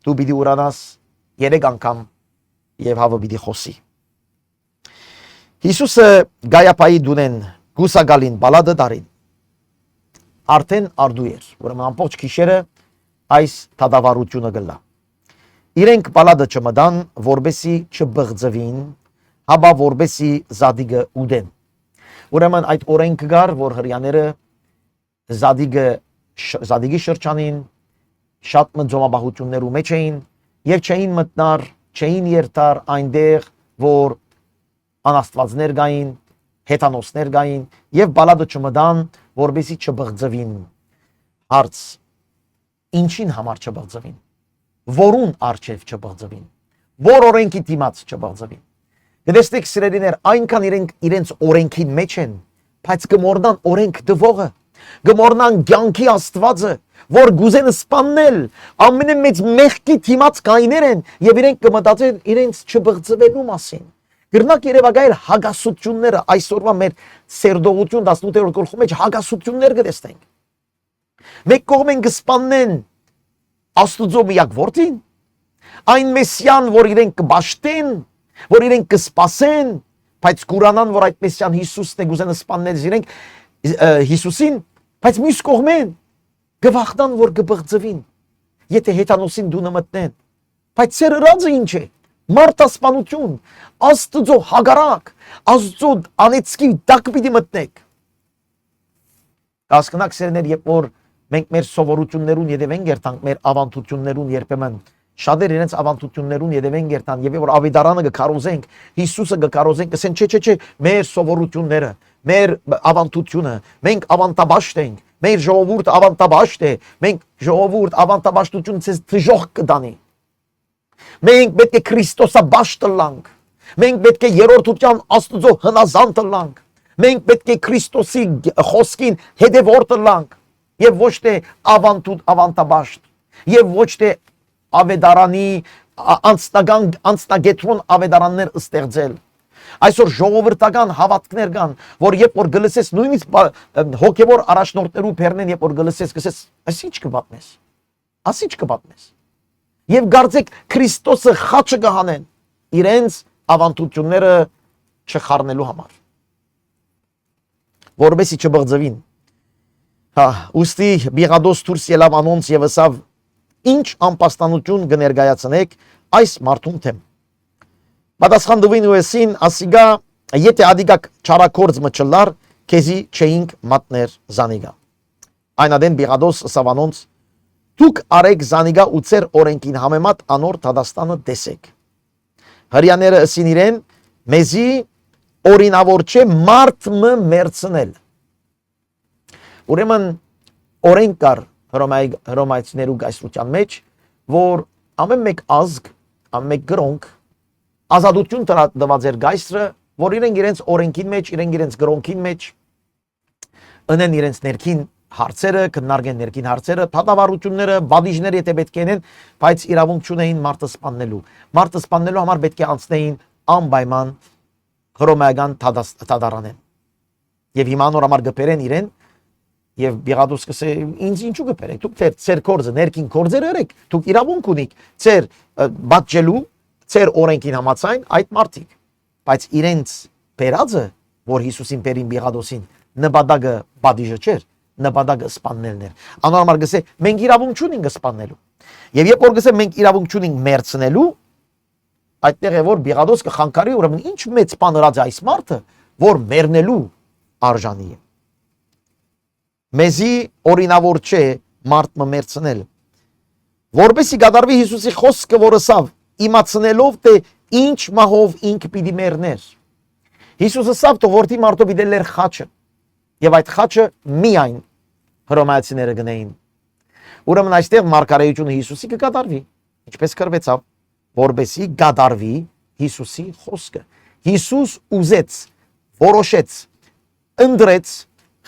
S1: դու պիտի ուրանաս 3 անգամ եւ հավը պիտի խոսի։ Հիսուսը գայապայի դունեն գուսագալին բալադը դարին արդեն արդու էր, ուրեմն ամբողջ գիշերը այս թադավարությունը գլա։ Իրենք բալադը չմդան, որբեսի չբղձվին, հաբա որբեսի զադիգը ուդեն։ Ուրեմն այդ օրենքը գար, որ հрьяաները զադիգի շրջանին շատ մձոմաբահություններու մեջ էին եւ չէին մտնար, չէին երթար այնտեղ, որ անաստվածներ գային, հետանոսներ գային եւ բալադը չմդան, որբեսի չբղձվին։ Հարց. ինչին համար չբղձվին, որուն արչև չբղձվին, որ օրենքի դիմաց չբղձվին։ Գտեստեք սիրելիներ, այնքան իրենց օրենքին մեջ են, բայց գմորնան օրենք դվողը, գմորնան կյանքի Աստվածը, որ գուզեն սպաննել, ամենամեծ մեղքի դիմաց կայներ են եւ իրենք կմտածեն իրենց չբղձվելու մասին։ Գրնակ երևակայել հագասությունները, այսօրվա մեր սերդողություն 18-րդ գլխում մեջ հագասություններ կտեսնենք։ Մեկ կողմեն կսպանեն Աստուծո միակ որդին, այն մեսիան, որ իրենք կբաշտեն, որ իրենք կսպասեն, բայց կուրանան, որ այդ մեսիան Հիսուսն է գուզեն սպաննել իրենք Հիսուսին, բայց մյուս կողմեն գվախտան, որ կբղձվին, եթե հետանոսին դու նմտնեն, բայց սեր ըրածը ինչ է, մարդասպանություն, Աստծո հագարակ, Աստծո անեծքի դակ պիտի մտնեք։ Կասկնակ սերներ, երբ որ մենք մեր սովորություններուն յետևեն գերտանք, մեր ավանդություններուն երբեմն շատեր իրենց ավանդություններուն յետևեն գերտան, եւ որ ավետարանը կկարոզենք, Հիսուսը կկարոզենք, ասեն չէ, մեր սովորությունները, մեր ավանդությունը, մենք ավանդաբաշտ ենք, մեր ժողովուրդը ավանդաբաշտ է, մենք ժողովուրդ ավանդաբաշտություն ցես թժող կդանի։ Մենք պետք է Քրիստոսաբաշտ լանք, մենք պետք է երրորդության Աստծո հնազանդ լանք, մենք պետք է Քրիստոսի խոսքին հետևորդ լանք, եւ ոչ թե ավանդաբաշտ, եւ ոչ թե ավետարանի անձնագետրոն ավետարաններ ստեղծել։ Այսօր ժողովրդական հավատքներ կան, որ երբ որ գլսես նույնիսկ հոգևոր առաջնորդներու բեռնեն, երբ որ գլսես, գսես, ասի չկպատնես, ասի չկպատնես։ Եվ գարձեք Քրիստոսը խաչը կհանեն իրենց ավանդությունները չխառնելու համար, որովհետեւ չբղձվին։ Ուստի Բիղադոս դուրս ելավ անոնց եւ ասավ. ինչ անպաստանություն կներկայացնեք այս մարդուն թեմ։ Պատասխան տվին ու ասին, ասիգա եթե ադիգա չարակորձ մչլար, քեզի չէինք մատներ զանիգա։ Այնադեն Բիղադոս ասավ անոնց. դուք արեք զանիգա ու ծեր օրենքին համեմատ անոր Թադաստանը տեսեք։ Հрьяաները ասին իրեն, մեզի օրինավոր չէ մարդ մերցնել։ Ուրեմն օրենք կար հռոմայացիներու գայսրության մեջ, որ ամեն մեկ ազգ, ամեն մեկ գրոնք ազատություն տված էր գայսրը, որ իրենց օրենքին մեջ, իրենց գրոնքին մեջ ընեն իրենց ներքին հարցերը, քննարկեն ներքին հարցերը, թադավարությունները, բադիժները եթե պետք են, բայց իրավունք չունեին մարդը սպաննելու։ Մարդը սպաննելու համար պետք է անցնեին անպայման հռոմեական թադարանեն։ Եվ հիմա նոր համար գբերեն իրեն եւ Բիղադոս կսե ինձ ինչու գբերեք, դուք ծեր կորձը, ներքին կորձեր եք, դուք իրավունք ունիք ծեր բաճելու, ծեր օրենքին համաձայն այդ մարդիկ, բայց իրենց բերածը, որ Հիսուսին բերին Բիղադոսին, նպատակը բադիժը չէր, նպատակը սպաննելն էր։ Անորմալ գսե մենք իրավունք չունենք սպաննելու։ Եվ երբ որ գսե մենք իրավունք չունենք մերցնելու, այդտեղ է որ Բիղադոս կխանգարի, ուրեմն ինչ մեծ բան ըրած է այս մարդը, որ մեռնելու արժանի է։ Մեզի օրինավոր չէ մարդ մերցնել, որպեսզի գադարվի Հիսուսի խոսքը, որ ասավ, իմացնելով թե ինչ մահով ինքը պիտի մեռներ։ Հիսուսը ասավ, թե որդի մարդու պիտի լեր խաչը, եւ այդ խաչը միայն հռոմայացիները գնային։ Ուրեմն այստեղ մարգարեությունը Հիսուսի կգադարվի, ինչպես կրվեցավ, որպեսզի գադարվի Հիսուսի խոսքը։ Հիսուս ուզեց, որոշեց, ընդրեց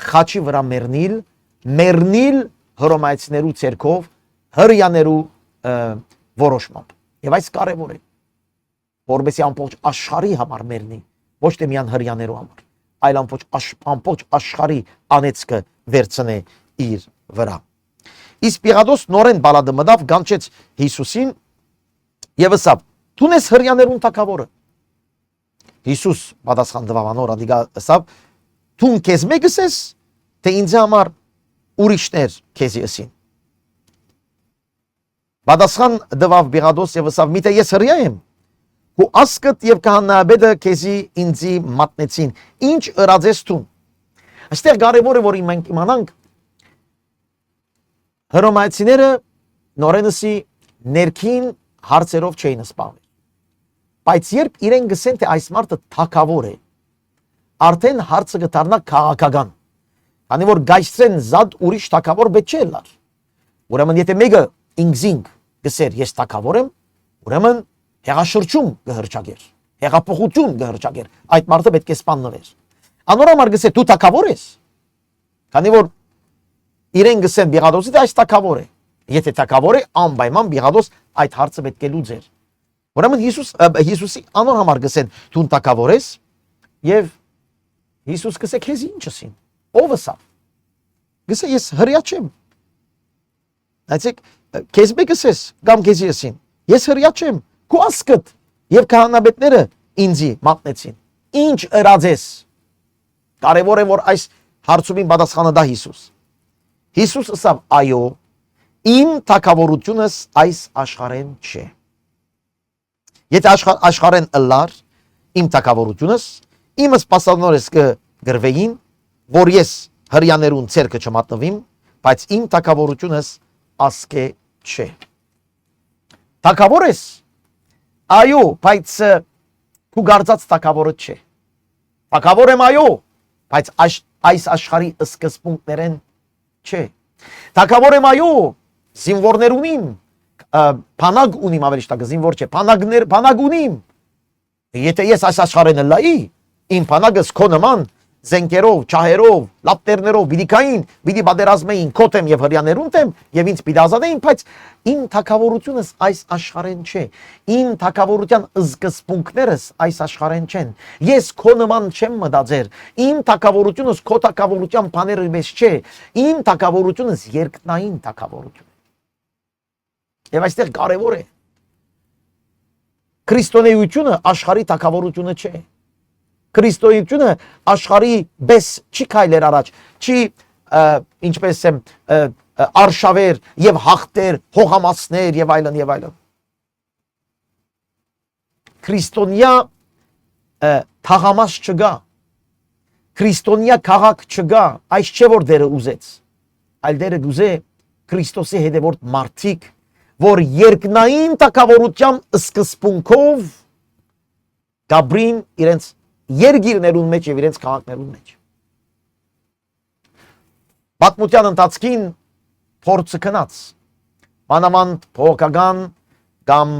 S1: խաչի վրա մեռնիլ հռոմայացիներու ցերկով, հрьяաներու որոշմամբ։ Եվ այս կարևոր է, որպեսզի ամբողջ աշխարհի համար մեռնի, ոչ թե միայն հрьяաներու համար, այլ ամբողջ աշխարհի անեծքը վերցնե իր վրա։ Իսկ Պիղադոս նորեն բալադը մտավ, գանչեց Հիսուսին եւ ասավ. «Դու ես հрьяաներուն թագավորը»։ Հիսուս պատասխան տվավ անոր, ադիգա ասավ. «Դու քեզ մեկս ես, թե ինձ համար ուրիշներ քեզի ասին»։ Պատասխան տվավ Պիղադոս եւ ասավ. «Միթե ես հրյա եմ, ու ասկտ եւ քահանայապետը քեզի ինձի մատնեցին, ինչ ըրած ես տուն»։ Այստեղ կարևոր է որ մենք իմանանք հռոմայացիները նորենսի ներքին հարցերով չէին սպառվել, բայց երբ իրեն գսեն թե այս մարդը թագավոր է, արդեն հարցը կդառնա քաղաքական, քանի որ գայսրեն զատ ուրիշ թագավոր պետք չէ լար։ Ուրեմն եթե մեկը ինքզինք գսեր ես թագավոր եմ, ուրեմն հեղաշրջում կհրճագեր, հեղափոխություն կհրճագեր, այդ մարդը պետք է սպաննվեր։ Անորամար գսե դու թագավոր ես, քանի որ իրեն գսեն Պիղադոսի դե այս թագավոր է, եթե թագավոր է անպայման Պիղադոս այդ հարցը պետք է լուծեր։ Ուրեմն Հիսուսի անորամար գսեն դու թագավոր ես եւ Հիսուս գսե քեզ ինչ ասին, ով ասավ, գսե ես հրյա չեմ, այսեք քեզ բեկսես կամ քեզի ասին, ես հրյա չեմ, քո ասկտ եւ քահանայապետները ինձի մատնեցին, ինչ ըրած ես։ Կարևոր է որ այս հարցումին պատասխանը դա Հիսուս։ Հիսուս ասավ այո, իմ թագավորությունս այս աշխարհեն չէ։ Եթե աշխարհեն ըլլար իմ թագավորությունս, իմ սպասանորս կգրվեին, որ ես հրյաներուն ցերկը չմատնվիմ, բայց իմ թագավորությունս ասկե չէ։ Թագավոր ես, այո, բայց քու գարձած թագավորը չէ։ Թագավոր եմ այո, բայց այս աշխարհի սկզբունքներեն չէ։ Թագավոր եմ այո, զինվորներ ունիմ, բանակ ունիմ, ավելի շտակ զինվոր չէ, բանակ ունիմ։ Եթե ես այս աշխարհին լայի, իմ բանակս քո նման զենքերով, չահերով, լապտերներով, բիդիկային, բիդի բادرազմեին կոտեմ եւ հрьяներուն տեմ եւ ինձ պիտի ազատեին, բայց իմ թագավորությունս այս աշխարհեն չէ։ Իմ թագավորության սկզբունքներս այս աշխարհեն չեն։ Ես քո նման չեմ մտածեր։ Իմ թագավորությունս քո թագավորության բաները մեզ չէ։ Իմ թագավորությունս երկնային թագավորություն է։ Եվ այստեղ կարևոր է։ Քրիստոնեությունը աշխարհի թագավորությունը չէ։ Քրիստոնեությունը աշխարհի բես չի քայլեր առաջ, չի ինչպես եմ արշավեր եւ հաղթեր, հողամասներ եւ այլն եւ այլն։ Քրիստոնյա թաղամաս չգա, քրիստոնյա քաղաք չգա, այս չէ որ դերը ուզեց, այլ դերը ուզե Քրիստոսի հետևորդ մարդիկ, որ երկնային թագավորության սկզբունքով գաբրին իրենց երգիրներուն մեջ եւ իրենց քաղաքներուն մեջ։ Պատմության ընթացքին փորձը կնած, մանավանդ փողոքական կամ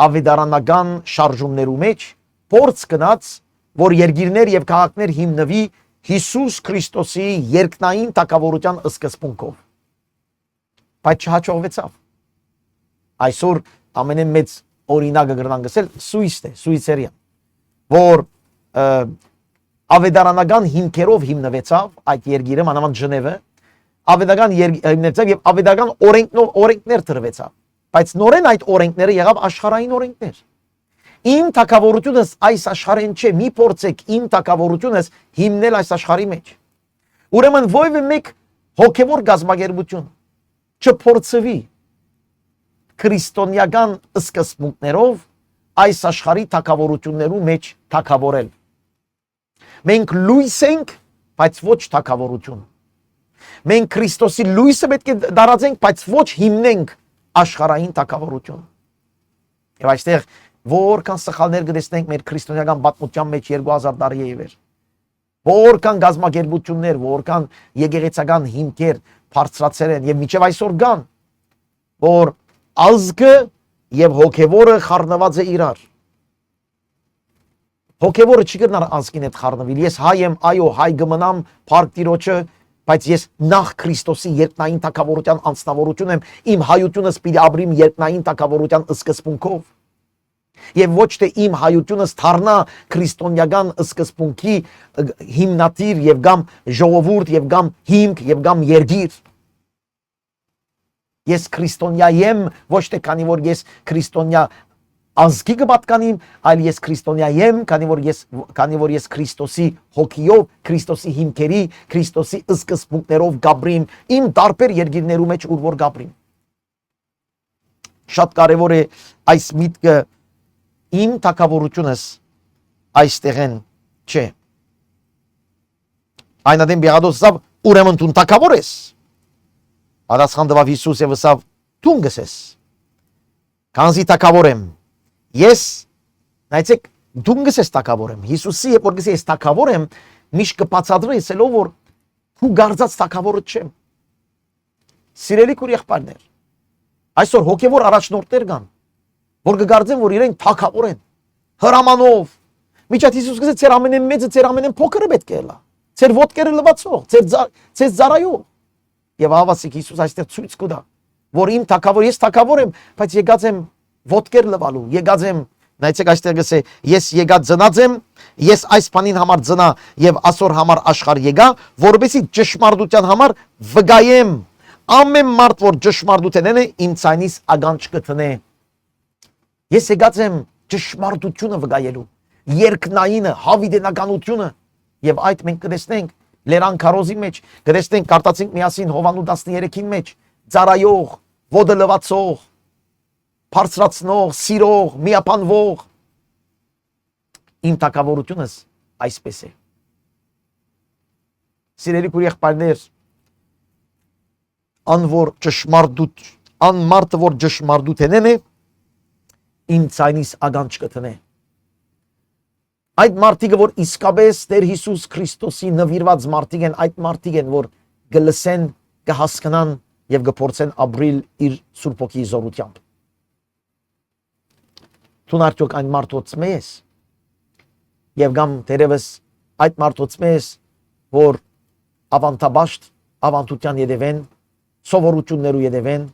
S1: ավետարանական շարժումներու մեջ փորձ կնած, որ երգիրներ եւ քաղաքներ հիմնվի Հիսուս Քրիստոսի երկնային թագավորության սկզբունքով։ Բայց չհաջողվեցավ։ Այսօր ամենամեծ օրինակը գրնան գսել Սուիսն է, Սուիսերիան, որ ավետարանական հիմքերով հիմնվեցավ այդ երգիրը, մանավանդ Ժնևը, ավետական հիմնվեցավ եւ ավետական օրենքներ տրվեցավ, բայց նորեն այդ օրենքները եղավ աշխարհային օրենքներ։ Իմ թագավորությունս այս աշխարհին չէ, մի փորձեք իմ թագավորությունս հիմնել այս աշխարհի մեջ։ Ուրեմն ովևէ մեկ հոգևոր գազམ་ագերբություն չփորձվի քրիստոնեական սկզբունքներով այս աշխարհի թագավորություններու մեջ թագավորել։ Մենք լույս ենք, բայց ոչ թագավորություն։ Մենք Քրիստոսի լույսը պետք է դարածենք, բայց ոչ հիմնենք աշխարհային թագավորություն։ Եվ այստեղ որքան սխալներ գտեսնենք մեր քրիստոնեական պատմության մեջ 2000 տարի է իվեր։ Որքան գազམ་ագերբություններ, որքան եկեղեցական հիմքեր բարձրացել են եւ մինչեւ այսօր կան, որ ազգը եւ հոգեվորը խառնված է իրար։ Հոգեվորը չի գտնար ազգին հետ խառնվել։ Ես հայ եմ, այո, հայ կմնամ փառք Տիրոջը, բայց ես նախ Քրիստոսի երկնային թագավորության անձնավորություն եմ, իմ հայությունս պիտի ապրիմ երկնային թագավորության սկզբունքով։ Եվ ոչ թե իմ հայությունս դառնա քրիստոնեական սկզբունքի հիմնադիր եւ կամ ժողովուրդ եւ կամ հիմք եւ կամ երգիր։ Ես քրիստոնյա եմ, ոչ թե քանի որ ես քրիստոնյա ազգի կպատկանիմ, այլ ես քրիստոնյա եմ, քանի որ ես Քրիստոսի հոգիով, Քրիստոսի հիմքերի, Քրիստոսի սկզբունքներով գաբրիմ, իմ տարբեր երգիրներու մեջ ուր որ գաբրիմ։ Շատ կարևոր է այս միտքը իմ թակավորությունս այստեղ են չէ։ Այն adem Բիղադոս ասավ ուրեմն դու թակավոր ես։ Պատասխան տվավ Հիսուս եւ ասավ դու գսես։ Քանզի թակավոր եմ։ Ես նայեցեք դու գսես թակավոր եմ։ Հիսուսի երբ որ գսես ես թակավոր եմ, միշտ կբացատրի ասելով որ դու գարձած թակավորը չեմ։ Սիրելի քույր եղբայրներ, այսօր հոգևոր առաջնորդներ կան, որ կգարձեն, որ իրենք թակավոր են, հրամանով։ Միջատ Հիսուս գսեց ծեր ամենեն մեծը, ծեր ամենեն փոքրը պետք է լա, ծեր ոտքերը լվացող, ծեր զարայող։ Եվ հավասիկ Հիսուս այստեղ ցույց կտա, որ իմ թակավոր, ես թակավոր եմ, բայց եկած եմ ոտքեր լվալու, եկած եմ, նայեցեք այստեղ գսե, ես եկած ծնած եմ, ես այս բանին համար ծնա եւ ասոր համար աշխարհ եկա, որովհետեւ ճշմարտության համար վգայեմ։ Ամեն մարդ որ ճշմարտութենն է իմ ցայնից ագանջ կտնե։ Ես եկած եմ ճշմարտությունը վգայելու, երկնայինը, հավիտենականությունը եւ այդ մենք կտեսնենք Լերան քարոզի մեջ, կտեսնենք կարտացինք միասին Հովանու 13-ին մեջ, ծարայող, ոտը լվացող, բարձրացնող, սիրող, միապանվող։ Իմ թակավորությունս այսպես է։ Սիրելի քույր եղբայրներ, անմարտը որ ճշմարտութենն է, իմ ցայնից ագանջ կտնե։ Այդ մարդիկը որ իսկապես Տեր Հիսուս Քրիստոսի նվիրված մարդիկ են, այդ մարդիկ են որ կլսեն, կհասկանան եւ կփորձեն ապրել իր Սուրբ Հոգի զորությամբ։ Դու արդյոք այն մարդոց ես եւ գամ դերևս այդ մարդոց ես որ ավանտաբաշտ ավանդության յետևեն, սովորություններու յետևեն,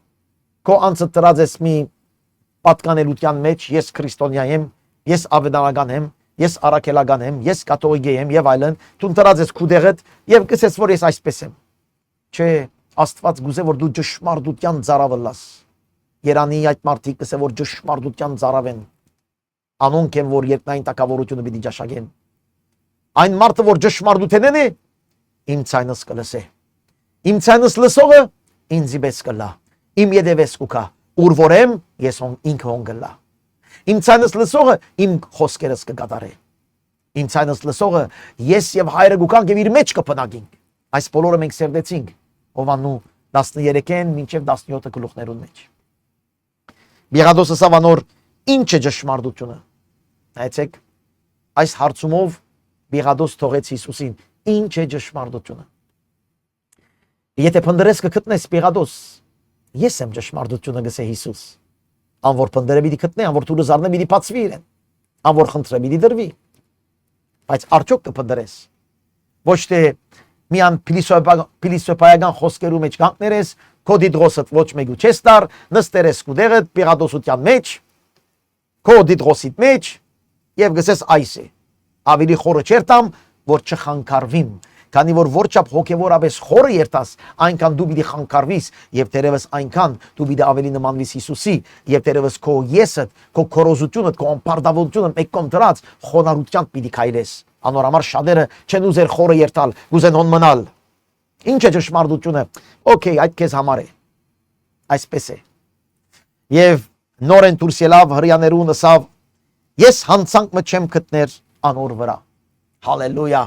S1: քո անձը տրած ես մի պատկանելության մեջ, ես քրիստոնյա եմ, ես ավետարական եմ, ես արաքելական եմ, ես կաթողիկ եմ եւ այլն, դու տրած ես քուդեղդ եւ կսես որ ես այսպես եմ։ Չէ, Աստված գուզե որ դու ճշմարտության ծառավը լաս։ Երանի այդ մարդիկ կսե որ ճշմարտության ծառավ են։ Անոնք են որ երկնային տակավորությունը պիտի ճաշակեն։ Այն մարդը որ ճշմարտութենն է, իմ ցայնս կլսե։ Իմ ցայնս լսողը ինձի պես կլա։ Իմ յետևես կուքա, ուր որ եմ, ես ինքը հոն կլա։ Իմ ցայնս լսողը իմ խոսքերս կկատարե։ Իմ ցայնս լսողը ես եւ հայրը գուքանք եւ իր մեջ կփնագինք։ Այս բոլորը մենք սերդեցինք Հովանու 13-ին մինչեւ 17 գլուխներուն մեջ։ Բիղադոսը սավանոր ինչ է ճշմարտությունը։ Նայեցեք, այս հարցումով Բիղադոս թողեց Հիսուսին, ինչ է ճշմարտությունը։ Եթե փնդրես կգտնես Բիղադոս, ես եմ ճշմարտությունը գսե Հիսուս։ Անոր փնդրը պիտի գտնե, անոր թուրը զարնը պիտի բացվի իրեն, անոր խնդրը պիտի դրվի։ Բայց արդյոք կփնդրես։ Ոչ թե միան փիլիսոփայական խոսքերու մեջ կանգներես, քո դիդրոսը ոչ մեկու չես տար, նստերես կուդեղդ Բիղադոսության մեջ, քո դիդրոսիդ մեջ եւ գսես այս է։ Ավելի խորը չերտամ, որ չխանգարվիմ, քանի որ որչափ հոգեվորապես խորը երտաս, այնքան դու պիտի խանգարվիս եւ դերևս այնքան դու պիտի ավելի նմանվիս Հիսուսի եւ դերևս քո եսդ, քո քորոզությունը, քո անպարտավորությունը մեկ կողմ դրած խոնարհությամբ պիտի քայլես։ Անոր համար շատերը չեն ուզեր խորը երտալ, գուզեն հոն մնալ։ Ինչ է ճշմարտությունը։ Okay, այդ քեզ համար է։ Այսպես է։ Եվ նորեն դուրս ելավ հрьяաներուն ասավ. Ես հանցանք մը չեմ գտներ անոր վրա։ Հալելույա։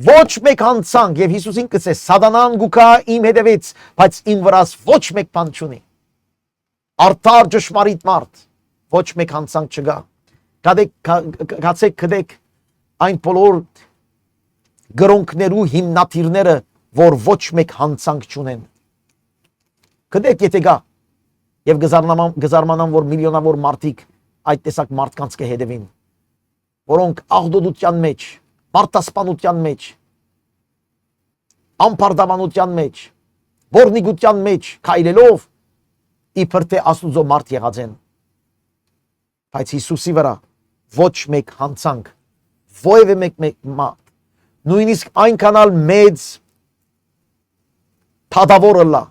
S1: Ոչ մեկ հանցանք եւ Հիսուսին կսե սատանան գուքա իմ հետևից, բայց իմ վրաս ոչ մեկ բան չունի։ Արդար ճշմարիտ մարդ, ոչ մեկ հանցանք չկա։ Գացեք գդեք այն բոլոր գրոնքներու հիմնադիրները, որ ոչ մեկ հանցանք չունեն։ Գդեք եթե գա եւ գզարմանան որ միլիոնավոր մարդիկ այդ տեսակ մարդկանց կհետևին, որոնք աղդոդության մեջ, մարդասպանության մեջ, անպարտավորության մեջ, բորնիգության մեջ քայլելով իբր թե Աստուծո մարդ եղած են։ Բայց Հիսուսի վրա ոչ մեկ հանցանք, ովևէ մեկ մարդ, նույնիսկ այնքանալ մեծ թադավորը լա,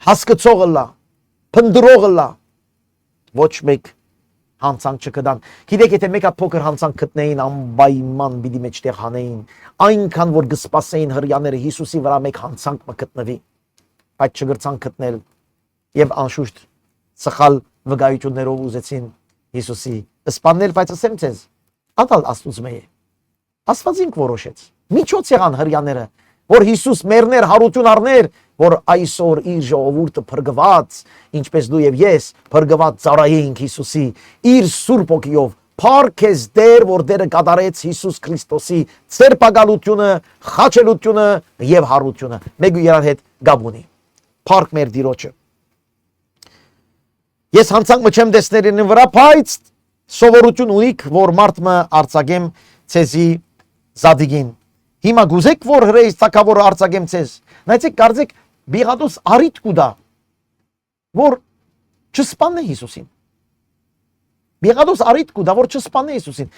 S1: հասկացողը լա, փնդրողը լա, ոչ մեկ հանցանք չկդան։ Գիտեք, եթե մեկը փոքր հանցանք գտնեին, անպայման պիտի մեջտեղ հանեին, այնքան որ կսպասեին հрьяաները Հիսուսի վրա մեկ հանցանք մը գտնվի, բայց չգրցան գտնել եւ անշուշտ սխալ վկայություններով ուզեցին Հիսուսի սպանել, բայց ասեմ ձեզ, ատալ Աստծո մեջ է։ Աստվածինք որոշեց։ Միջոց եղան հрьяաները, որ Հիսուս մերներ հարություն առներ, որ այսօր իր ժողովուրդը փրկված, ինչպես դու եւ ես, փրկված ծառայեինք Հիսուսի իր Սուրբ ոգիով։ Փառք ես Տեր, որ Տերը կատարեց Հիսուս Քրիստոսի ցերպակալությունը, խաչելությունը եւ հարությունը։ Մեկ ու իրար հետ գաբ ունի։ Փառք մեր Տիրոջը։ Ես հանցանք մչեմ դեսներին վրա, բայց սովորություն ունիք, որ մարդը արցակեմ ցեզի զադիգին։ Հիմա գուզեք, որ հրեից թակավորը արցակեմ ցեզ։ Նայեցեք, կարծեք Բիղադոս արիտ կուտա, որ չսպաննե Հիսուսին։ Բիղադոս արիտ կուտա, որ չսպաննե Հիսուսին։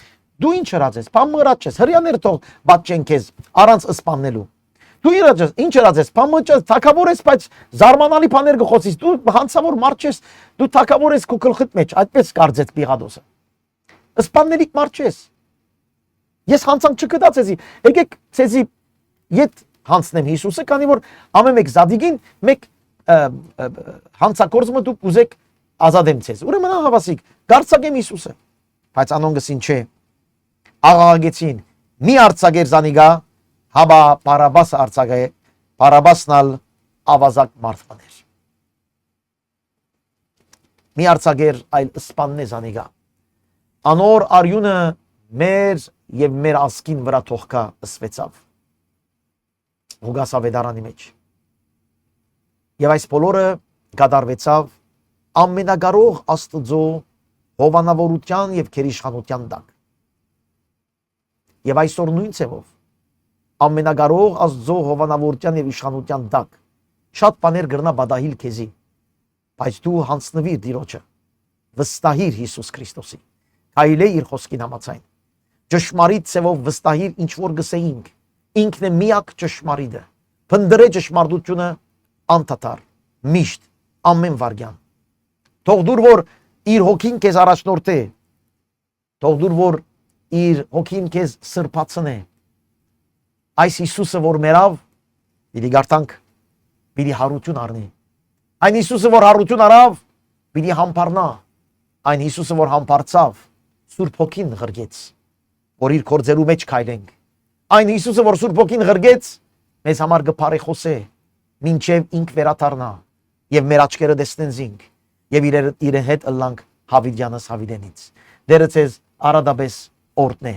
S1: Դու ինչ հրած ես, փամմրած ես, հрьяաներ թող բաճեն քեզ առանց սպաննելու։ Դու ինչ հրած ես, փամմրած թակավոր ես, բայց զարմանալի բաներ գխոսից։ Դու հանցավոր մարդ ես, դու թակավոր ես քո գլխիդ մեջ, այդպես կարծեց Բիղադոսը։ Սպաննելիք մարդ ես։ Ես հանցանք չկտա ցեզի։ Եկեք ցեզի իդ հանցնեմ Հիսուսը, քանի որ ամեն մեկ զադիգին մեկ հանցակորձը դուք ուզեք ազատեմ ցեզ։ Ուրեմն հավասիկ, գարցակեմ Հիսուսը։ Բայց անոնգսին չէ։ Աղաղագեցին, մի արցակեր զանիգա, հաբա Բարաբաս արցակե, Բարաբասնալ ավազակ մարդներ։ Մի արցակեր այլ սպաննե զանիգա։ Անոր արյունը մեր եւ մեր ասկին վրա թողքա ըսվեցավ։ Ղուգաս ավետարանի մեջ։ Եվ այս բոլորը կատարվեցավ ամենագարող Աստծո հովանավորության եւ քերիշխանության տակ։ Եվ այսօր նույն ցևով ամենագարող Աստծո հովանավորության եւ իշխանության տակ շատ բաներ գրնա բադահիլ քեզի, բայց դու հանցնվիր Տիրոջը, վստահիր Հիսուս Քրիստոսի, այլե իր խոսքին համաձայն, ճշմարիտ ցևով վստահիր ինչ որ գսեինք, ինքն է միակ ճշմարիտը, փնդրե ճշմարտությունը անդադար, միշտ, ամեն վարյան։ Թող դուր որ իր հոգին քեզ առաջնորդե, թող դուր որ իր հոգին քեզ սրբացնե։ Այս Հիսուսը որ մերավ, պիտի գարտանք, պիտի հարություն առնի։ Այն Հիսուսը որ հարություն արավ, պիտի համբարնա։ Այն Հիսուսը որ համբարձավ, Սուրբ Հոգին ղրգեց, որ իր կորձերու մեջ քայլենք։ Այն Հիսուսը որ Սուրբ Հոգին ղրգեց, մեզ համար գփարե խոսե, մինչև ինք վերաթարնա եւ մեր աչքերը տեսնեն զինք եւ իր հետ ըլլանք Հավիդյանս Հավիդենից։ Դերը ցեզ արադաբես օրտնե։